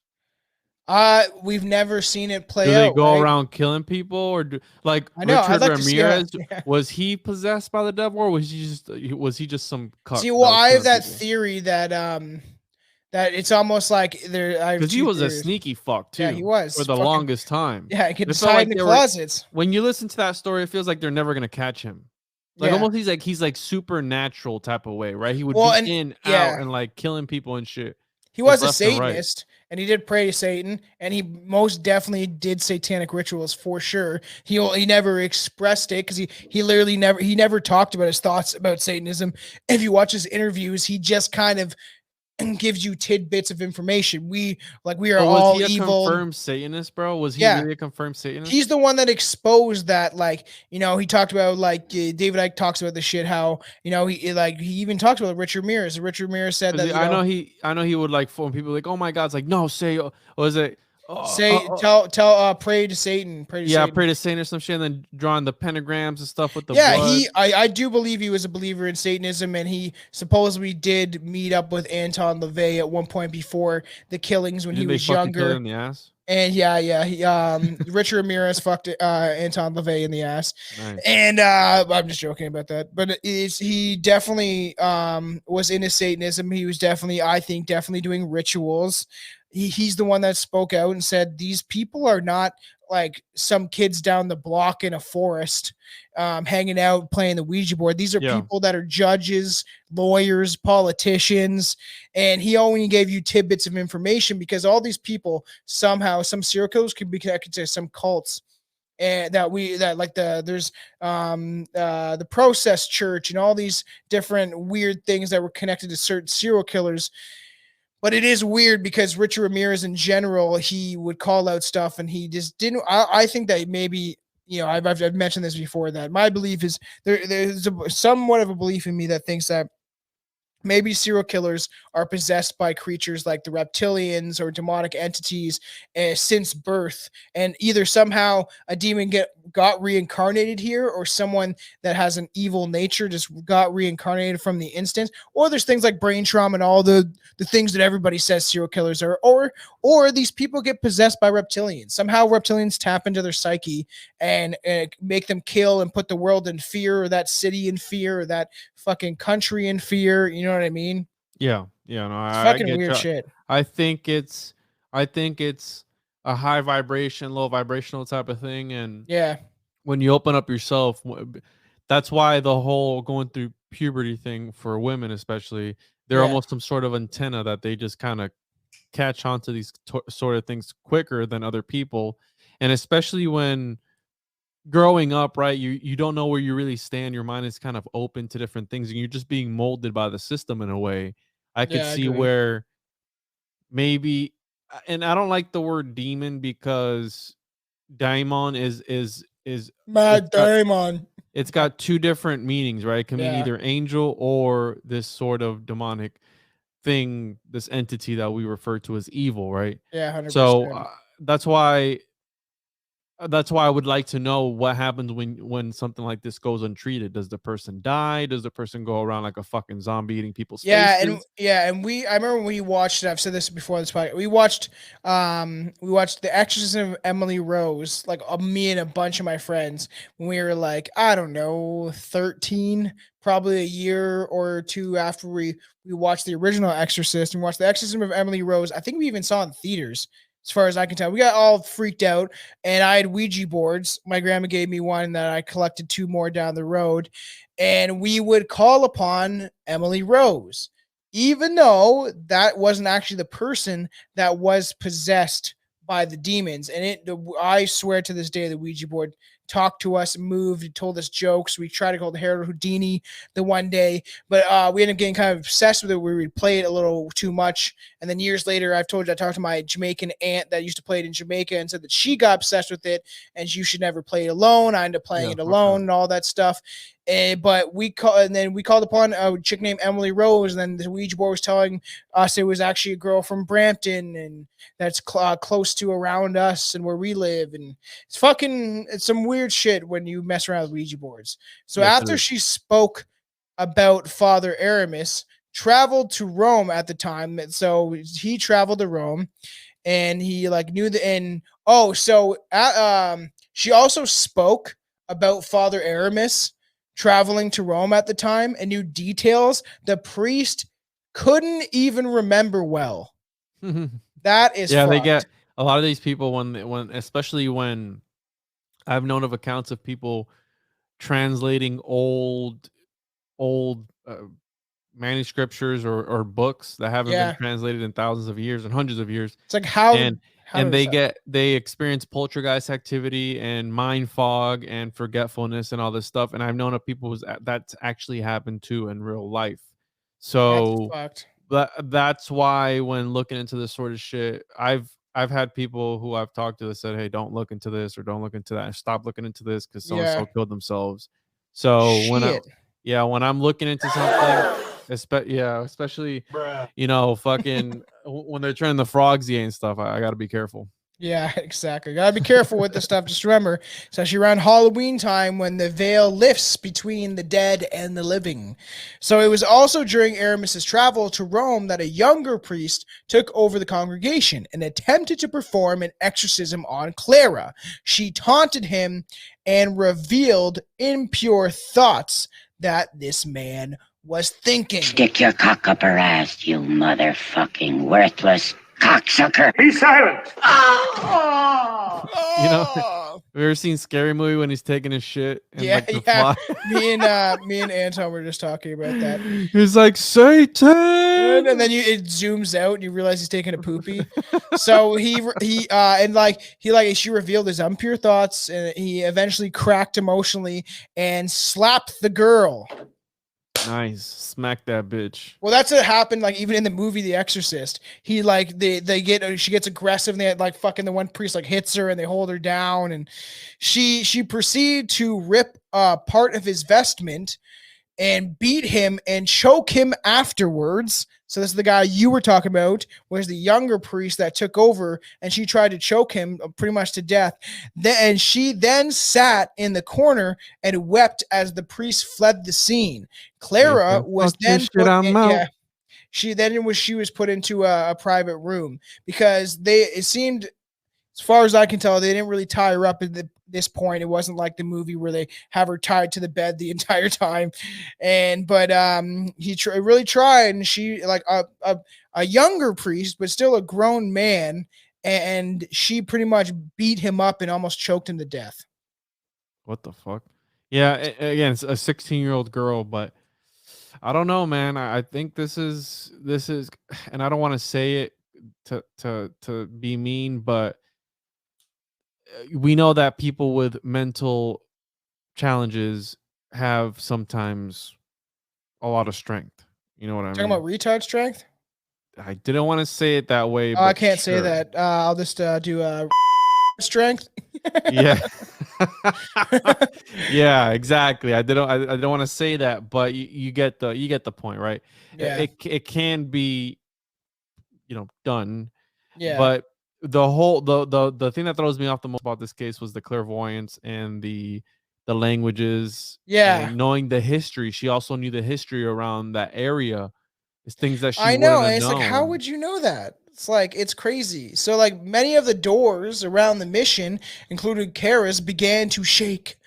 We've never seen it play out. Do they go around killing people, or like Richard Ramirez? Was he possessed by the devil, or was he just some cuck? See, well, I have that theory that that it's almost like because he was a sneaky fuck too. Yeah, he was for the longest time. Yeah, he could just hide in the closets. When you listen to that story, it feels like they're never gonna catch him. Like almost he's like supernatural type of way, right? He would be out and like killing people and shit. He was a Satanist, and he did pray to Satan, and he most definitely did satanic rituals for sure. He never expressed it, because he literally never talked about his thoughts about Satanism. If you watch his interviews, he just kind of and gives you tidbits of information. We are But was all he a evil. confirmed Satanist, bro? Was he Yeah. really a confirmed Satanist? He's the one that exposed that, like, he talked about, like, David Icke talks about the shit, how, he even talks about Richard Ramirez. Richard Ramirez said 'Cause that, I know he would like phone people like, oh my God, it's like, no, say, was it? pray to Satan, pray to Yeah, Satan. pray to Saint or some shit, and then drawing the pentagrams and stuff with the Yeah, blood. I do believe he was a believer in Satanism, and he supposedly did meet up with Anton LaVey at one point before the killings when he Didn't they was fucking kill it younger. in the ass? And he Richard Ramirez fucked Anton LaVey in the ass. Nice. And I'm just joking about that. But he definitely was into Satanism. He was definitely, I think, doing rituals. He's the one that spoke out and said these people are not like some kids down the block in a forest hanging out playing the Ouija board. These are people that are judges, lawyers, politicians, and he only gave you tidbits of information because all these people somehow, some serial killers can be connected to some cults. And there's the Process Church and all these different weird things that were connected to certain serial killers. But it is weird because Richard Ramirez in general, he would call out stuff and he just didn't. I think that maybe, I've mentioned this before, that my belief is there's somewhat of a belief in me that thinks that maybe serial killers are possessed by creatures like the reptilians or demonic entities since birth, and either somehow a demon got reincarnated here, or someone that has an evil nature just got reincarnated from the instance, or there's things like brain trauma and all the things that everybody says serial killers are, or these people get possessed by reptilians. Somehow reptilians tap into their psyche and make them kill and put the world in fear, or that city in fear, or that fucking country in fear. You know what I mean? No, It's I fucking get weird you. shit. I think it's a high vibration, low vibrational type of thing, and Yeah. when you open up yourself, that's why the whole going through puberty thing for women, especially, they're almost some sort of antenna that they just kind of catch on to these sort of things quicker than other people, and especially when growing up, right, you don't know where you really stand. Your mind is kind of open to different things, and you're just being molded by the system in a way. I could Yeah, I see agree. where maybe, and I don't like the word demon because daimon is Mad Daimon. it's got two different meanings, right? It can mean Yeah. either angel or this sort of demonic thing, this entity that we refer to as evil, right? Yeah, 100%. So that's why I would like to know what happens when something like this goes untreated. Does the person die? Does the person go around like a fucking zombie eating people's faces? I remember when we watched, and I've said this before this podcast, we watched The Exorcism of Emily Rose, like me and a bunch of my friends, when we were like, I don't know, 13, probably a year or two after we watched the original Exorcist, and watched The Exorcism of Emily Rose. I think we even saw it in theaters. As far as I can tell, we got all freaked out, and I had Ouija boards. My grandma gave me one that I collected 2 more down the road, and we would call upon Emily Rose, even though that wasn't actually the person that was possessed by the demons. And I swear to this day, the Ouija board talked to us, moved, told us jokes. We tried to call the Harold Houdini the one day, but we ended up getting kind of obsessed with it. We would play it a little too much. And then years later, I talked to my Jamaican aunt that used to play it in Jamaica and said that she got obsessed with it and you should never play it alone. I ended up playing it alone and all that stuff. But we called upon a chick named Emily Rose, and then the Ouija board was telling us it was actually a girl from Brampton, and that's close to around us and where we live. And it's some weird shit when you mess around with Ouija boards. So after she spoke about Father Erasmus, traveled to Rome at the time, so he traveled to Rome, and he knew she also spoke about Father Erasmus traveling to Rome at the time and knew details the priest couldn't even remember well. That is they fucked. get a lot of these people when especially when I've known of accounts of people translating old manuscriptures or books that haven't been translated in thousands of years and hundreds of years. It's like how they experience poltergeist activity and mind fog and forgetfulness and all this stuff. And I've known of people that's actually happened too in real life. So that's why when looking into this sort of shit, I've had people who I've talked to that said, "Hey, don't look into this or don't look into that. Stop looking into this because so and Yeah. so killed themselves." So Shit. when I'm looking into something, especially fucking when they're turning the frogs gay and stuff, I got to be careful. Yeah, exactly. Gotta be careful with this stuff. Just remember, it's actually around Halloween time when the veil lifts between the dead and the living. So it was also during Erasmus's travel to Rome that a younger priest took over the congregation and attempted to perform an exorcism on Clara. She taunted him and revealed impure thoughts that this man was thinking. Stick your cock up her ass, you motherfucking worthless cocksucker. Be silent! You know, have you ever seen Scary Movie when he's taking his shit? And Yeah, like the yeah. fly- Me and Anton were just talking about that. He's like Satan, And then it zooms out and you realize he's taking a poopy. So she revealed his impure thoughts and he eventually cracked emotionally and slapped the girl. Nice, smack that bitch. Well, that's what happened. Like even in the movie The Exorcist, she gets aggressive and they like fucking the one priest like hits her and they hold her down and she proceeded to rip part of his vestment and beat him and choke him afterwards. So this is the guy you were talking about, was the younger priest that took over, and she tried to choke him pretty much to death. And she then sat in the corner and wept as the priest fled the scene. Clara was then she was put into a private room because it seemed, as far as I can tell, they didn't really tie her up at this point. It wasn't like the movie where they have her tied to the bed the entire time. But he really tried, and she like a younger priest, but still a grown man, and she pretty much beat him up and almost choked him to death. What the fuck? Yeah, again, it's a 16-year-old girl, but I don't know, man. I think this is, and I don't want to say it to be mean, but we know that people with mental challenges have sometimes a lot of strength. You know what I mean? Talking about retard strength? I didn't want to say it that way. Oh, But I can't say sure. that. I'll just do strength. Yeah. Yeah, exactly. I don't want to say that, but you get the point, right? Yeah. It can be, done. Yeah. But the thing that throws me off the most about this case was the clairvoyance and the languages. Yeah. And knowing the history. She also knew the history around that area. It's things that she I know, wouldn't have and it's like, how known. would you know that? It's like, it's crazy. So like many of the doors around the mission, including Kara's, began to shake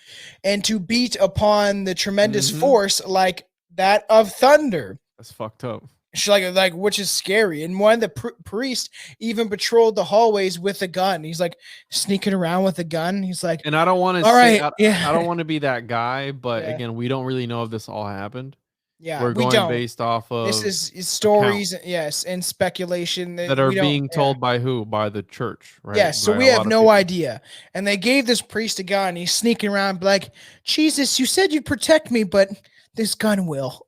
and to beat upon the tremendous force like that of thunder. That's fucked up. She like which is scary. And one of the priest even patrolled the hallways with a gun. He's like sneaking around with a gun. He's like, And I don't want to all say, right, yeah. I don't want to be that guy, but Yeah. again, we don't really know if this all happened. Yeah, We're we going don't. based off of This is stories, yes, and speculation that are we don't- being told by who? By the church, right? Yes, so By we a have lot of no people. idea. And they gave this priest a gun. He's sneaking around like, Jesus, you said you'd protect me, but this gun will.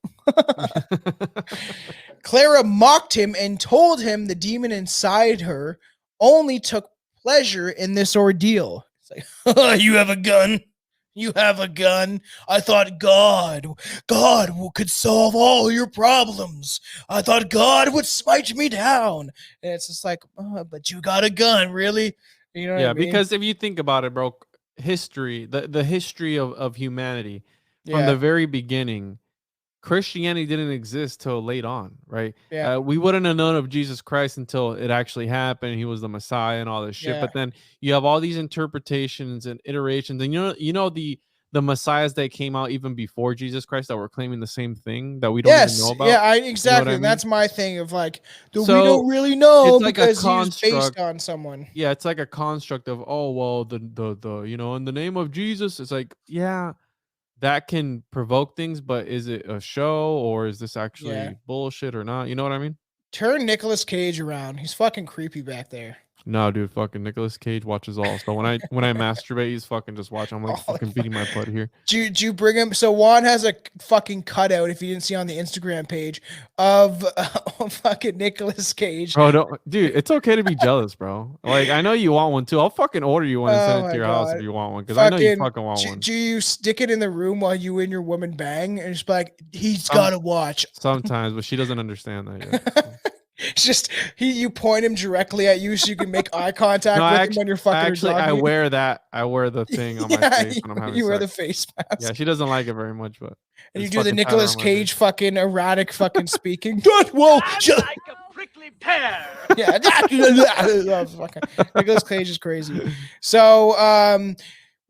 Clara mocked him and told him the demon inside her only took pleasure in this ordeal. It's like, oh, you have a gun? You have a gun? I thought God could solve all your problems. I thought God would smite me down. And it's just like, oh, but you got a gun, really? You know what I mean? Because if you think about it, bro, history, the history of humanity from Yeah. the very beginning, Christianity didn't exist till late on, right? Yeah. We wouldn't have known of Jesus Christ until it actually happened. He was the Messiah and all this shit. Yeah. But then you have all these interpretations and iterations, and the Messiahs that came out even before Jesus Christ that were claiming the same thing that we don't even know about. Yeah, You know exactly. what I And mean? that's my thing of like, we So, don't really know it's like a because he was based construct. on someone. Yeah, it's like a construct of, oh well, the in the name of Jesus. It's like, yeah, that can provoke things, but is it a show or is this actually Yeah. bullshit or not? You know what I mean? Turn Nicolas Cage around. He's fucking creepy back there. No, dude, fucking Nicolas Cage watches all. So when I masturbate, he's fucking just watching. I'm like Oh, fucking beating my butt here. Do you bring him? So Juan has a fucking cutout, if you didn't see on the Instagram page, of fucking Nicolas Cage. Bro, dude, it's okay to be jealous, bro. Like, I know you want one too. I'll fucking order you one and send Oh it to my your house if God. you want one, because I know you Fucking, fucking want one. do you stick it in the room while you and your woman bang and just be like, he's Some- gotta watch? Sometimes, but she doesn't understand that yet. So. It's just you point him directly at you so you can make eye contact No, with him when you're fucking actually, her dog. I wear that. I wear the thing on my face when I'm having you wear sex. the face mask. Yeah, she doesn't like it very much, but And you it's do the fucking tighter Nicolas on my Cage face. fucking erratic fucking speaking. Whoa, Like a prickly pear. yeah, fucking Nicolas Cage is crazy. So,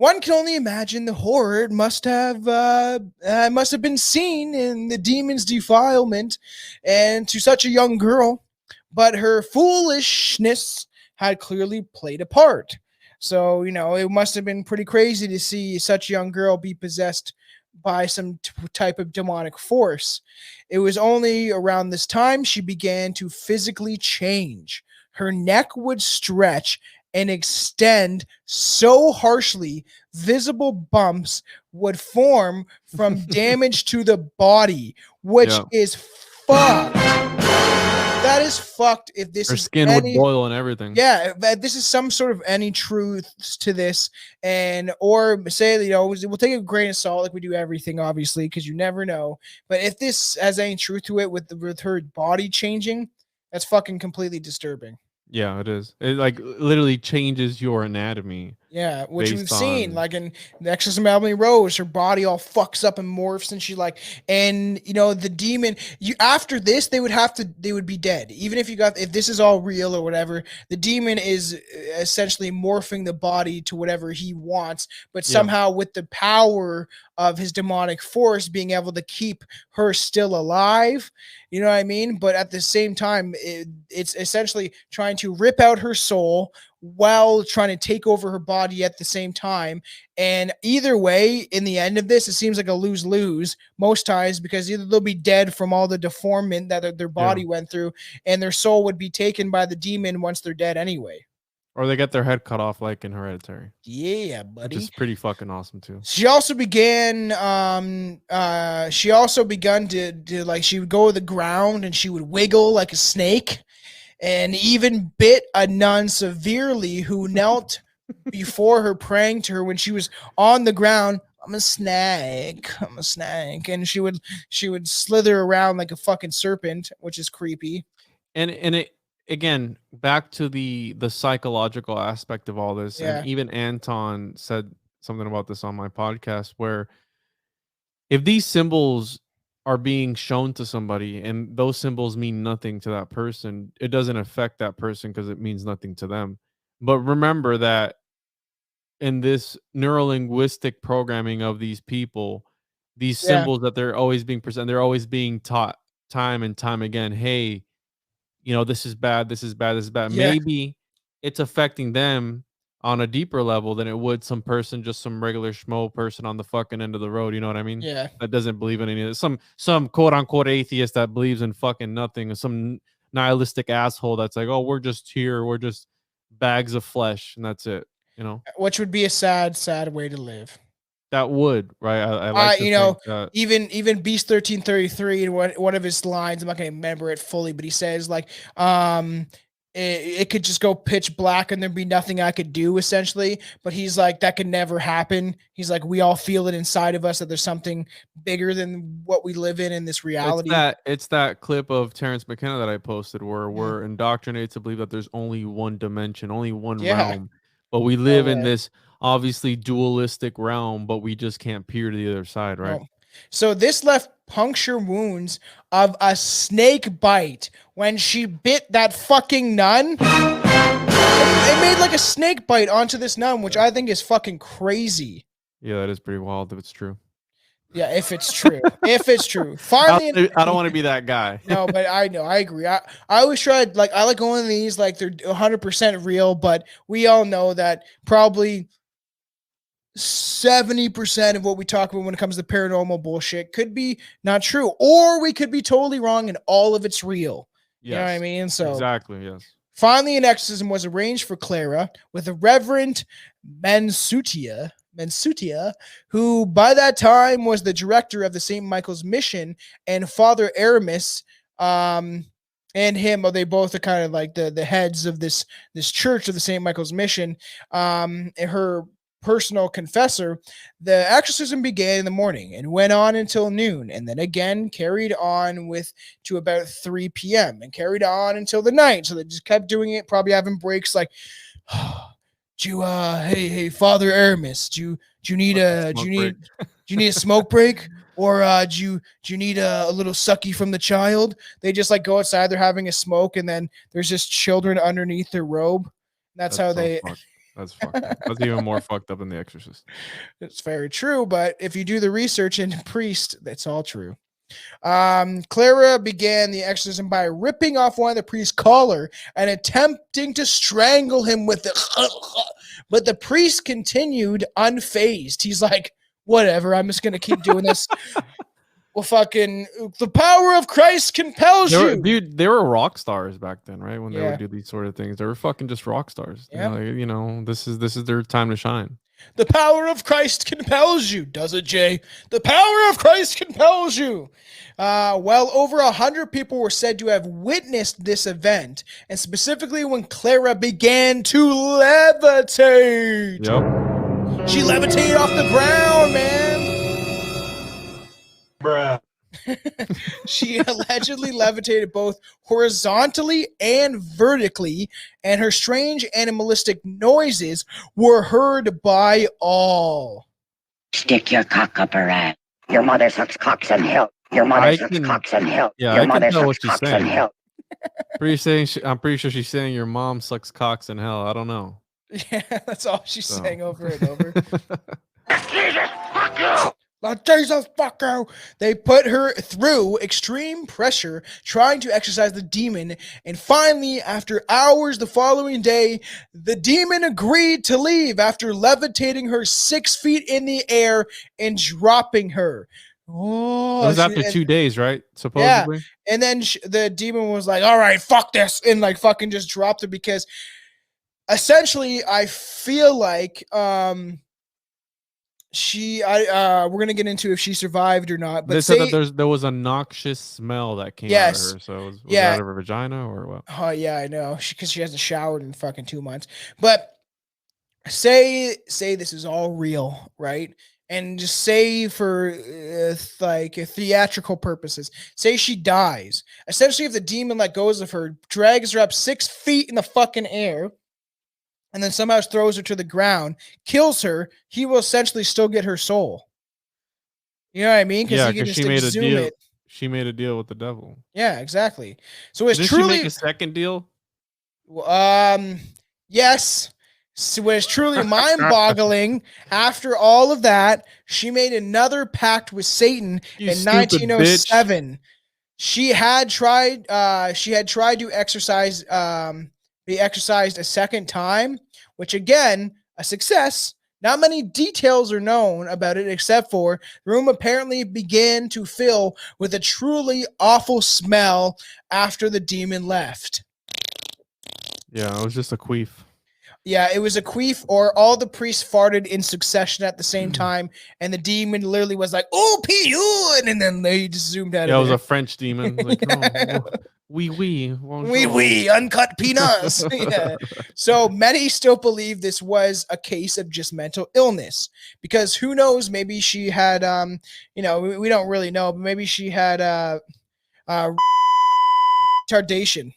one can only imagine the horror it must have been seen in the demon's defilement, and to such a young girl. But her foolishness had clearly played a part. So, it must have been pretty crazy to see such a young girl be possessed by some type of demonic force. It was only around this time she began to physically change. Her neck would stretch and extend so harshly, visible bumps would form from damage to the body, which Yeah. is fucked. That is fucked. If this Her is skin would boil and everything. yeah, if this is some sort of any truth to this, or say we'll take a grain of salt like we do everything, obviously, because you never know. But if this has any truth to it with her body changing, that's fucking completely disturbing. Yeah, it is. It like literally changes your anatomy. Yeah, which we've based seen, on- like in the Exorcism of Emily Rose, her body all fucks up and morphs, and the demon. After this, they would be dead. Even if this is all real or whatever, the demon is essentially morphing the body to whatever he wants, but somehow with the power of his demonic force, being able to keep her still alive. You know what I mean? But at the same time, it's essentially trying to rip out her soul while trying to take over her body at the same time. And either way, in the end of this, it seems like a lose-lose most times, because either they'll be dead from all the deformment that their body went through, and their soul would be taken by the demon once they're dead anyway. Or they get their head cut off like in Hereditary. Yeah, Which buddy. is pretty fucking awesome too. She also began to like, she would go to the ground and she would wiggle like a snake, and even bit a nun severely who knelt before her, praying to her when she was on the ground. I'm a snake. And she would slither around like a fucking serpent, which is creepy. And it again, back to the psychological aspect of all this. Yeah. And even Anton said something about this on my podcast, where if these symbols are being shown to somebody and those symbols mean nothing to that person, it doesn't affect that person because it means nothing to them. But remember that in this neurolinguistic programming of these people, these symbols that they're always being presented, they're always being taught time and time again, hey, this is bad, this is bad, this is bad. Yeah. Maybe it's affecting them on a deeper level than it would some regular schmo person on the fucking end of the road. You know what I mean? Yeah. That doesn't believe in any of this. Some quote unquote atheist that believes in fucking nothing, some nihilistic asshole that's like, oh, we're just here, we're just bags of flesh, and that's it. Which would be a sad, sad way to live. That would, right? I like to think that. even Beast 1333, in one of his lines, I'm not gonna remember it fully, but he says like, it could just go pitch black and there'd be nothing I could do, essentially. But he's like, that could never happen. He's like, we all feel it inside of us that there's something bigger than what we live in this reality. It's that clip of Terrence McKenna that I posted where we're indoctrinated to believe that there's only one dimension, only one realm, but we live in this obviously dualistic realm, but we just can't peer to the other side, right? So this left puncture wounds of a snake bite when she bit that fucking nun. It made like a snake bite onto this nun, which I think is fucking crazy. Yeah, that is pretty wild if it's true. Yeah, if it's true. If it's true. Finally, I don't want to be that guy. No, but I know, I agree. I always try, like, I like going to these like they're 100% real, but we all know that probably 70% of what we talk about when it comes to paranormal bullshit could be not true, or we could be totally wrong and all of it's real. Yes, you know what I mean? So exactly, yes. Finally, an exorcism was arranged for Clara with the Reverend Mansutia, who by that time was the director of the St. Michael's Mission, and Father Erasmus, and him. They both are kind of like the heads of this church of the St. Michael's Mission. And her personal confessor. The exorcism began in the morning and went on until noon, and then again carried on to about 3 p.m. and carried on until the night. So they just kept doing it, probably having breaks like, hey, Father Erasmus, do you need a smoke break? Or do you need a little sucky from the child? They just like go outside, they're having a smoke, and then there's just children underneath their robe. That's how they That's fucked up. That's even more fucked up than The Exorcist. It's very true, but if you do the research in Priest, that's all true. Clara began the exorcism by ripping off one of the priest's collar and attempting to strangle him with it. But the priest continued unfazed. He's like, whatever, I'm just going to keep doing this. Well, fucking, the power of Christ compels you. Dude, they were rock stars back then, right? When they would do these sort of things. They were fucking just rock stars. Yeah. You know, this is their time to shine. The power of Christ compels you. Does it, Jay? The power of Christ compels you. Well, over 100 people were said to have witnessed this event, and specifically when Clara began to levitate. Yep. She levitated off the ground, man. Bruh. She allegedly levitated both horizontally and vertically, and her strange animalistic noises were heard by all. Stick your cock up her ass. Your mother sucks cocks in hell. Your mother sucks cocks in hell. Yeah, your I mother can tell what sucks she's cocks saying. in hell. I'm pretty sure she's saying your mom sucks cocks in hell. I don't know. Yeah, that's all she's saying over and over. Jesus, fuck you! Jesus, fuck you! They put her through extreme pressure, trying to exorcise the demon, and finally, after hours the following day, the demon agreed to leave after levitating her 6 feet in the air and dropping her. Oh, it was after 2 days, right? Supposedly. Yeah, and then the demon was like, "All right, fuck this," and like fucking just dropped her because, essentially, I feel like we're gonna get into if she survived or not. But they said that there was a noxious smell that came out of her. So was that out of her vagina or what? Oh yeah, I know, because she hasn't showered in fucking 2 months. But say this is all real, right? And just say for like theatrical purposes, say she dies. Essentially, if the demon let goes of her, drags her up 6 feet in the fucking air, and then somehow throws her to the ground, kills her, he will essentially still get her soul. You know what I mean? Because she made a deal. She made a deal with the devil. Yeah, exactly. So it's Did truly she make a second deal? Yes. So it was truly mind-boggling. After all of that, she made another pact with Satan in 1907. Bitch. She had tried to exercise be exercised a second time, which again, a success. Not many details are known about it, except for the room apparently began to fill with a truly awful smell after the demon left. Yeah, it was just a queef. Yeah, it was a queef, or all the priests farted in succession at the same time, and the demon literally was like, "Oh, pee-oo," and then they just zoomed out. Yeah, it was a French demon. Like, uncut peanuts. Yeah. So many still believe this was a case of just mental illness, because who knows? Maybe she had, we don't really know, but maybe she had retardation.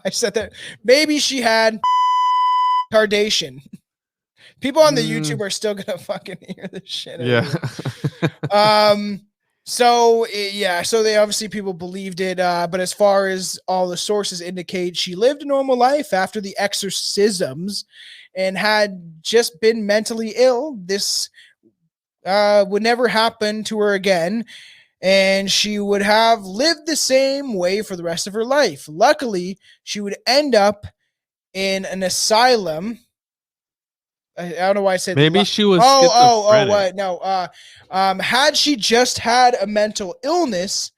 I said that. Maybe she had retardation. People on the YouTube are still gonna fucking hear this shit. Yeah. So they obviously people believed it, but as far as all the sources indicate, she lived a normal life after the exorcisms and had just been mentally ill. This would never happen to her again, and she would have lived the same way for the rest of her life. Luckily, she would end up in an asylum. I don't know why I said maybe she was what? No. Had she just had a mental illness,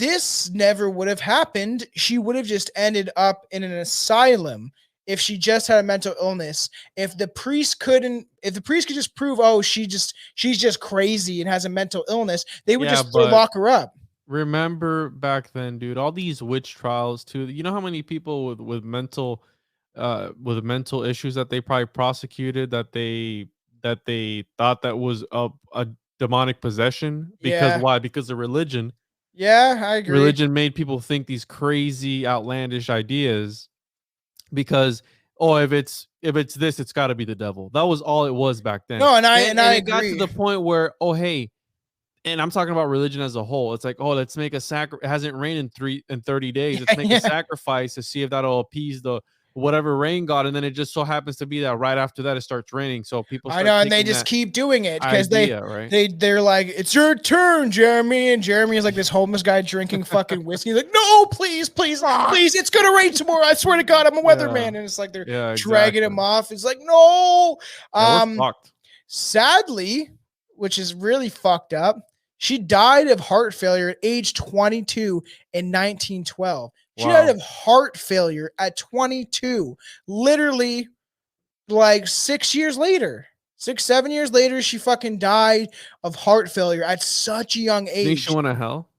this never would have happened. She would have just ended up in an asylum if she just had a mental illness. If the priest could just prove, oh, she's just crazy and has a mental illness, they would just lock her up. Remember back then, dude, all these witch trials too. You know how many people with mental issues that they probably prosecuted that they thought that was a demonic possession? Because why? Because of religion. Yeah, I agree. Religion made people think these crazy, outlandish ideas because if it's this, it's got to be the devil. That was all it was back then. No, and I it got to the point where, oh hey, and I'm talking about religion as a whole. It's like, oh, let's make a sacrifice. It hasn't rained in 30 days. Let's make a sacrifice to see if that'll appease the whatever rain god. And then it just so happens to be that right after that it starts raining. So people I know, and they just keep doing it because right? they're like, it's your turn, Jeremy. And Jeremy is like this homeless guy drinking fucking whiskey. He's like, no, please, it's gonna rain tomorrow. I swear to God, I'm a weatherman. And it's like they're dragging him off. It's like, no. We're fucked. Sadly, which is really fucked up, she died of heart failure at age 22 in 1912. She died of heart failure at 22. Literally, like 7 years later, she fucking died of heart failure at such a young age. Think she went to hell?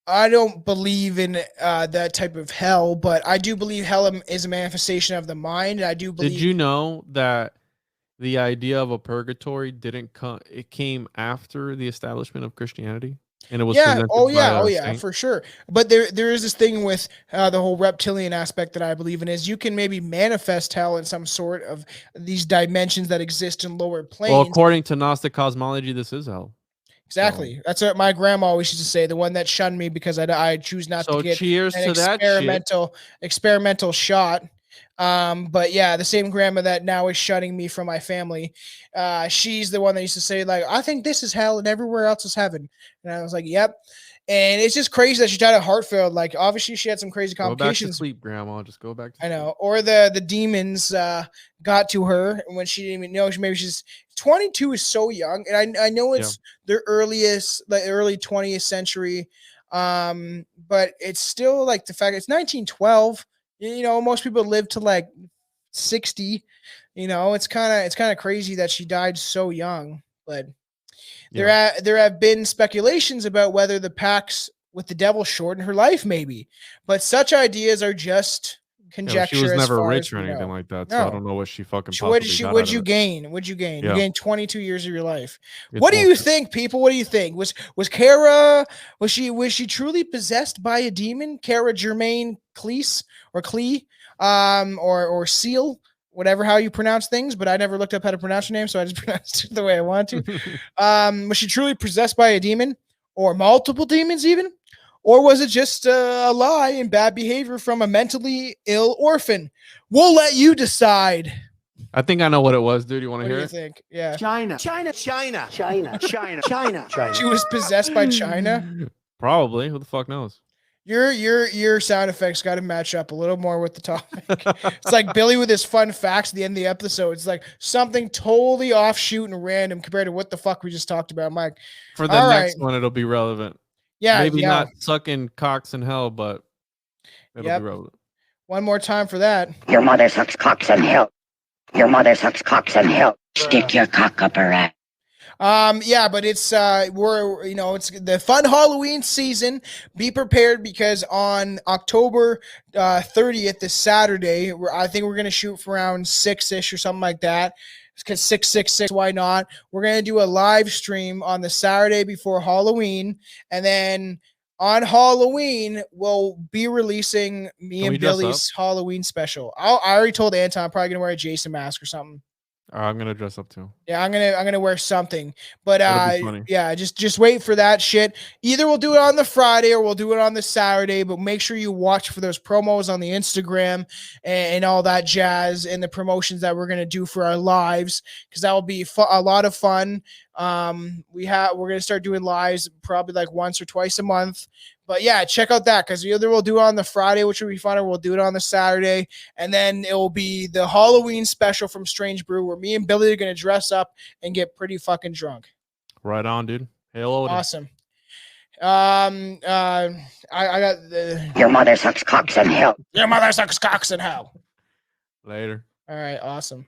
I don't believe in that type of hell, but I do believe hell is a manifestation of the mind. I do believe. Did you know that the idea of a purgatory it came after the establishment of Christianity? And it was for sure. But there is this thing with the whole reptilian aspect that I believe in is you can maybe manifest hell in some sort of these dimensions that exist in lower planes. Well, according to Gnostic cosmology, this is hell. Exactly. So. That's what my grandma always used to say. The one that shunned me because I choose not to get cheers an to experimental shot. But yeah, the same grandma that now is shutting me from my family. She's the one that used to say, like, I think this is hell and everywhere else is heaven. And I was like, yep. And it's just crazy that she died of heart failure. Like, obviously she had some crazy complications. Go back to sleep, grandma. Just go back to sleep. I know. Or the demons got to her when she didn't even know. Maybe she's 22 is so young. And I know it's the early 20th century. But it's still like the fact it's 1912. You know, most people live to like 60. You know, it's kind of crazy that she died so young. But there have been speculations about whether the pacts with the devil shortened her life, maybe. But such ideas are just conjecture. She was never rich or anything like that, so I don't know what she fucking. What'd you gain? You gained 22 years of your life. What do you think, people? What do you think? Was Clara was she truly possessed by a demon? Clara Germana Cele or Cele, whatever how you pronounce things, but I never looked up how to pronounce her name, so I just pronounced it the way I wanted to. Was she truly possessed by a demon or multiple demons even? Or was it just a lie and bad behavior from a mentally ill orphan? We'll let you decide. I think I know what it was, dude. You want to hear it? What do you think? Yeah. China. She was possessed by China? Probably. Who the fuck knows? Your sound effects got to match up a little more with the topic. It's like Billy with his fun facts at the end of the episode. It's like something totally offshoot and random compared to what the fuck we just talked about, Mike. For the next one, it'll be relevant. Yeah, maybe not sucking cocks in hell, but it'll be relevant. One more time for that. Your mother sucks cocks in hell. Stick your cock up her ass. But it's it's the fun Halloween season. Be prepared because on October 30th, this Saturday, I think we're gonna shoot for around 6-ish or something like that. Because 666, why not? We're gonna do a live stream on the Saturday before Halloween, and then on Halloween we'll be releasing me and Billy's Halloween special. I already told Anton I'm probably gonna wear a Jason mask or something. I'm gonna dress up too. Yeah, I'm gonna wear something. But just wait for that shit. Either we'll do it on the Friday or we'll do it on the Saturday. But make sure you watch for those promos on the Instagram and all that jazz and the promotions that we're gonna do for our lives because that will be a lot of fun. We're gonna start doing lives probably like once or twice a month. But yeah, check out that because either we'll do it on the Friday, which will be fun, or we'll do it on the Saturday. And then it will be the Halloween special from Strange Brew where me and Billy are going to dress up and get pretty fucking drunk. Right on, dude. Hello. Awesome. I got the. Your mother sucks cocks in hell. Your mother sucks cocks in hell. Later. All right, awesome.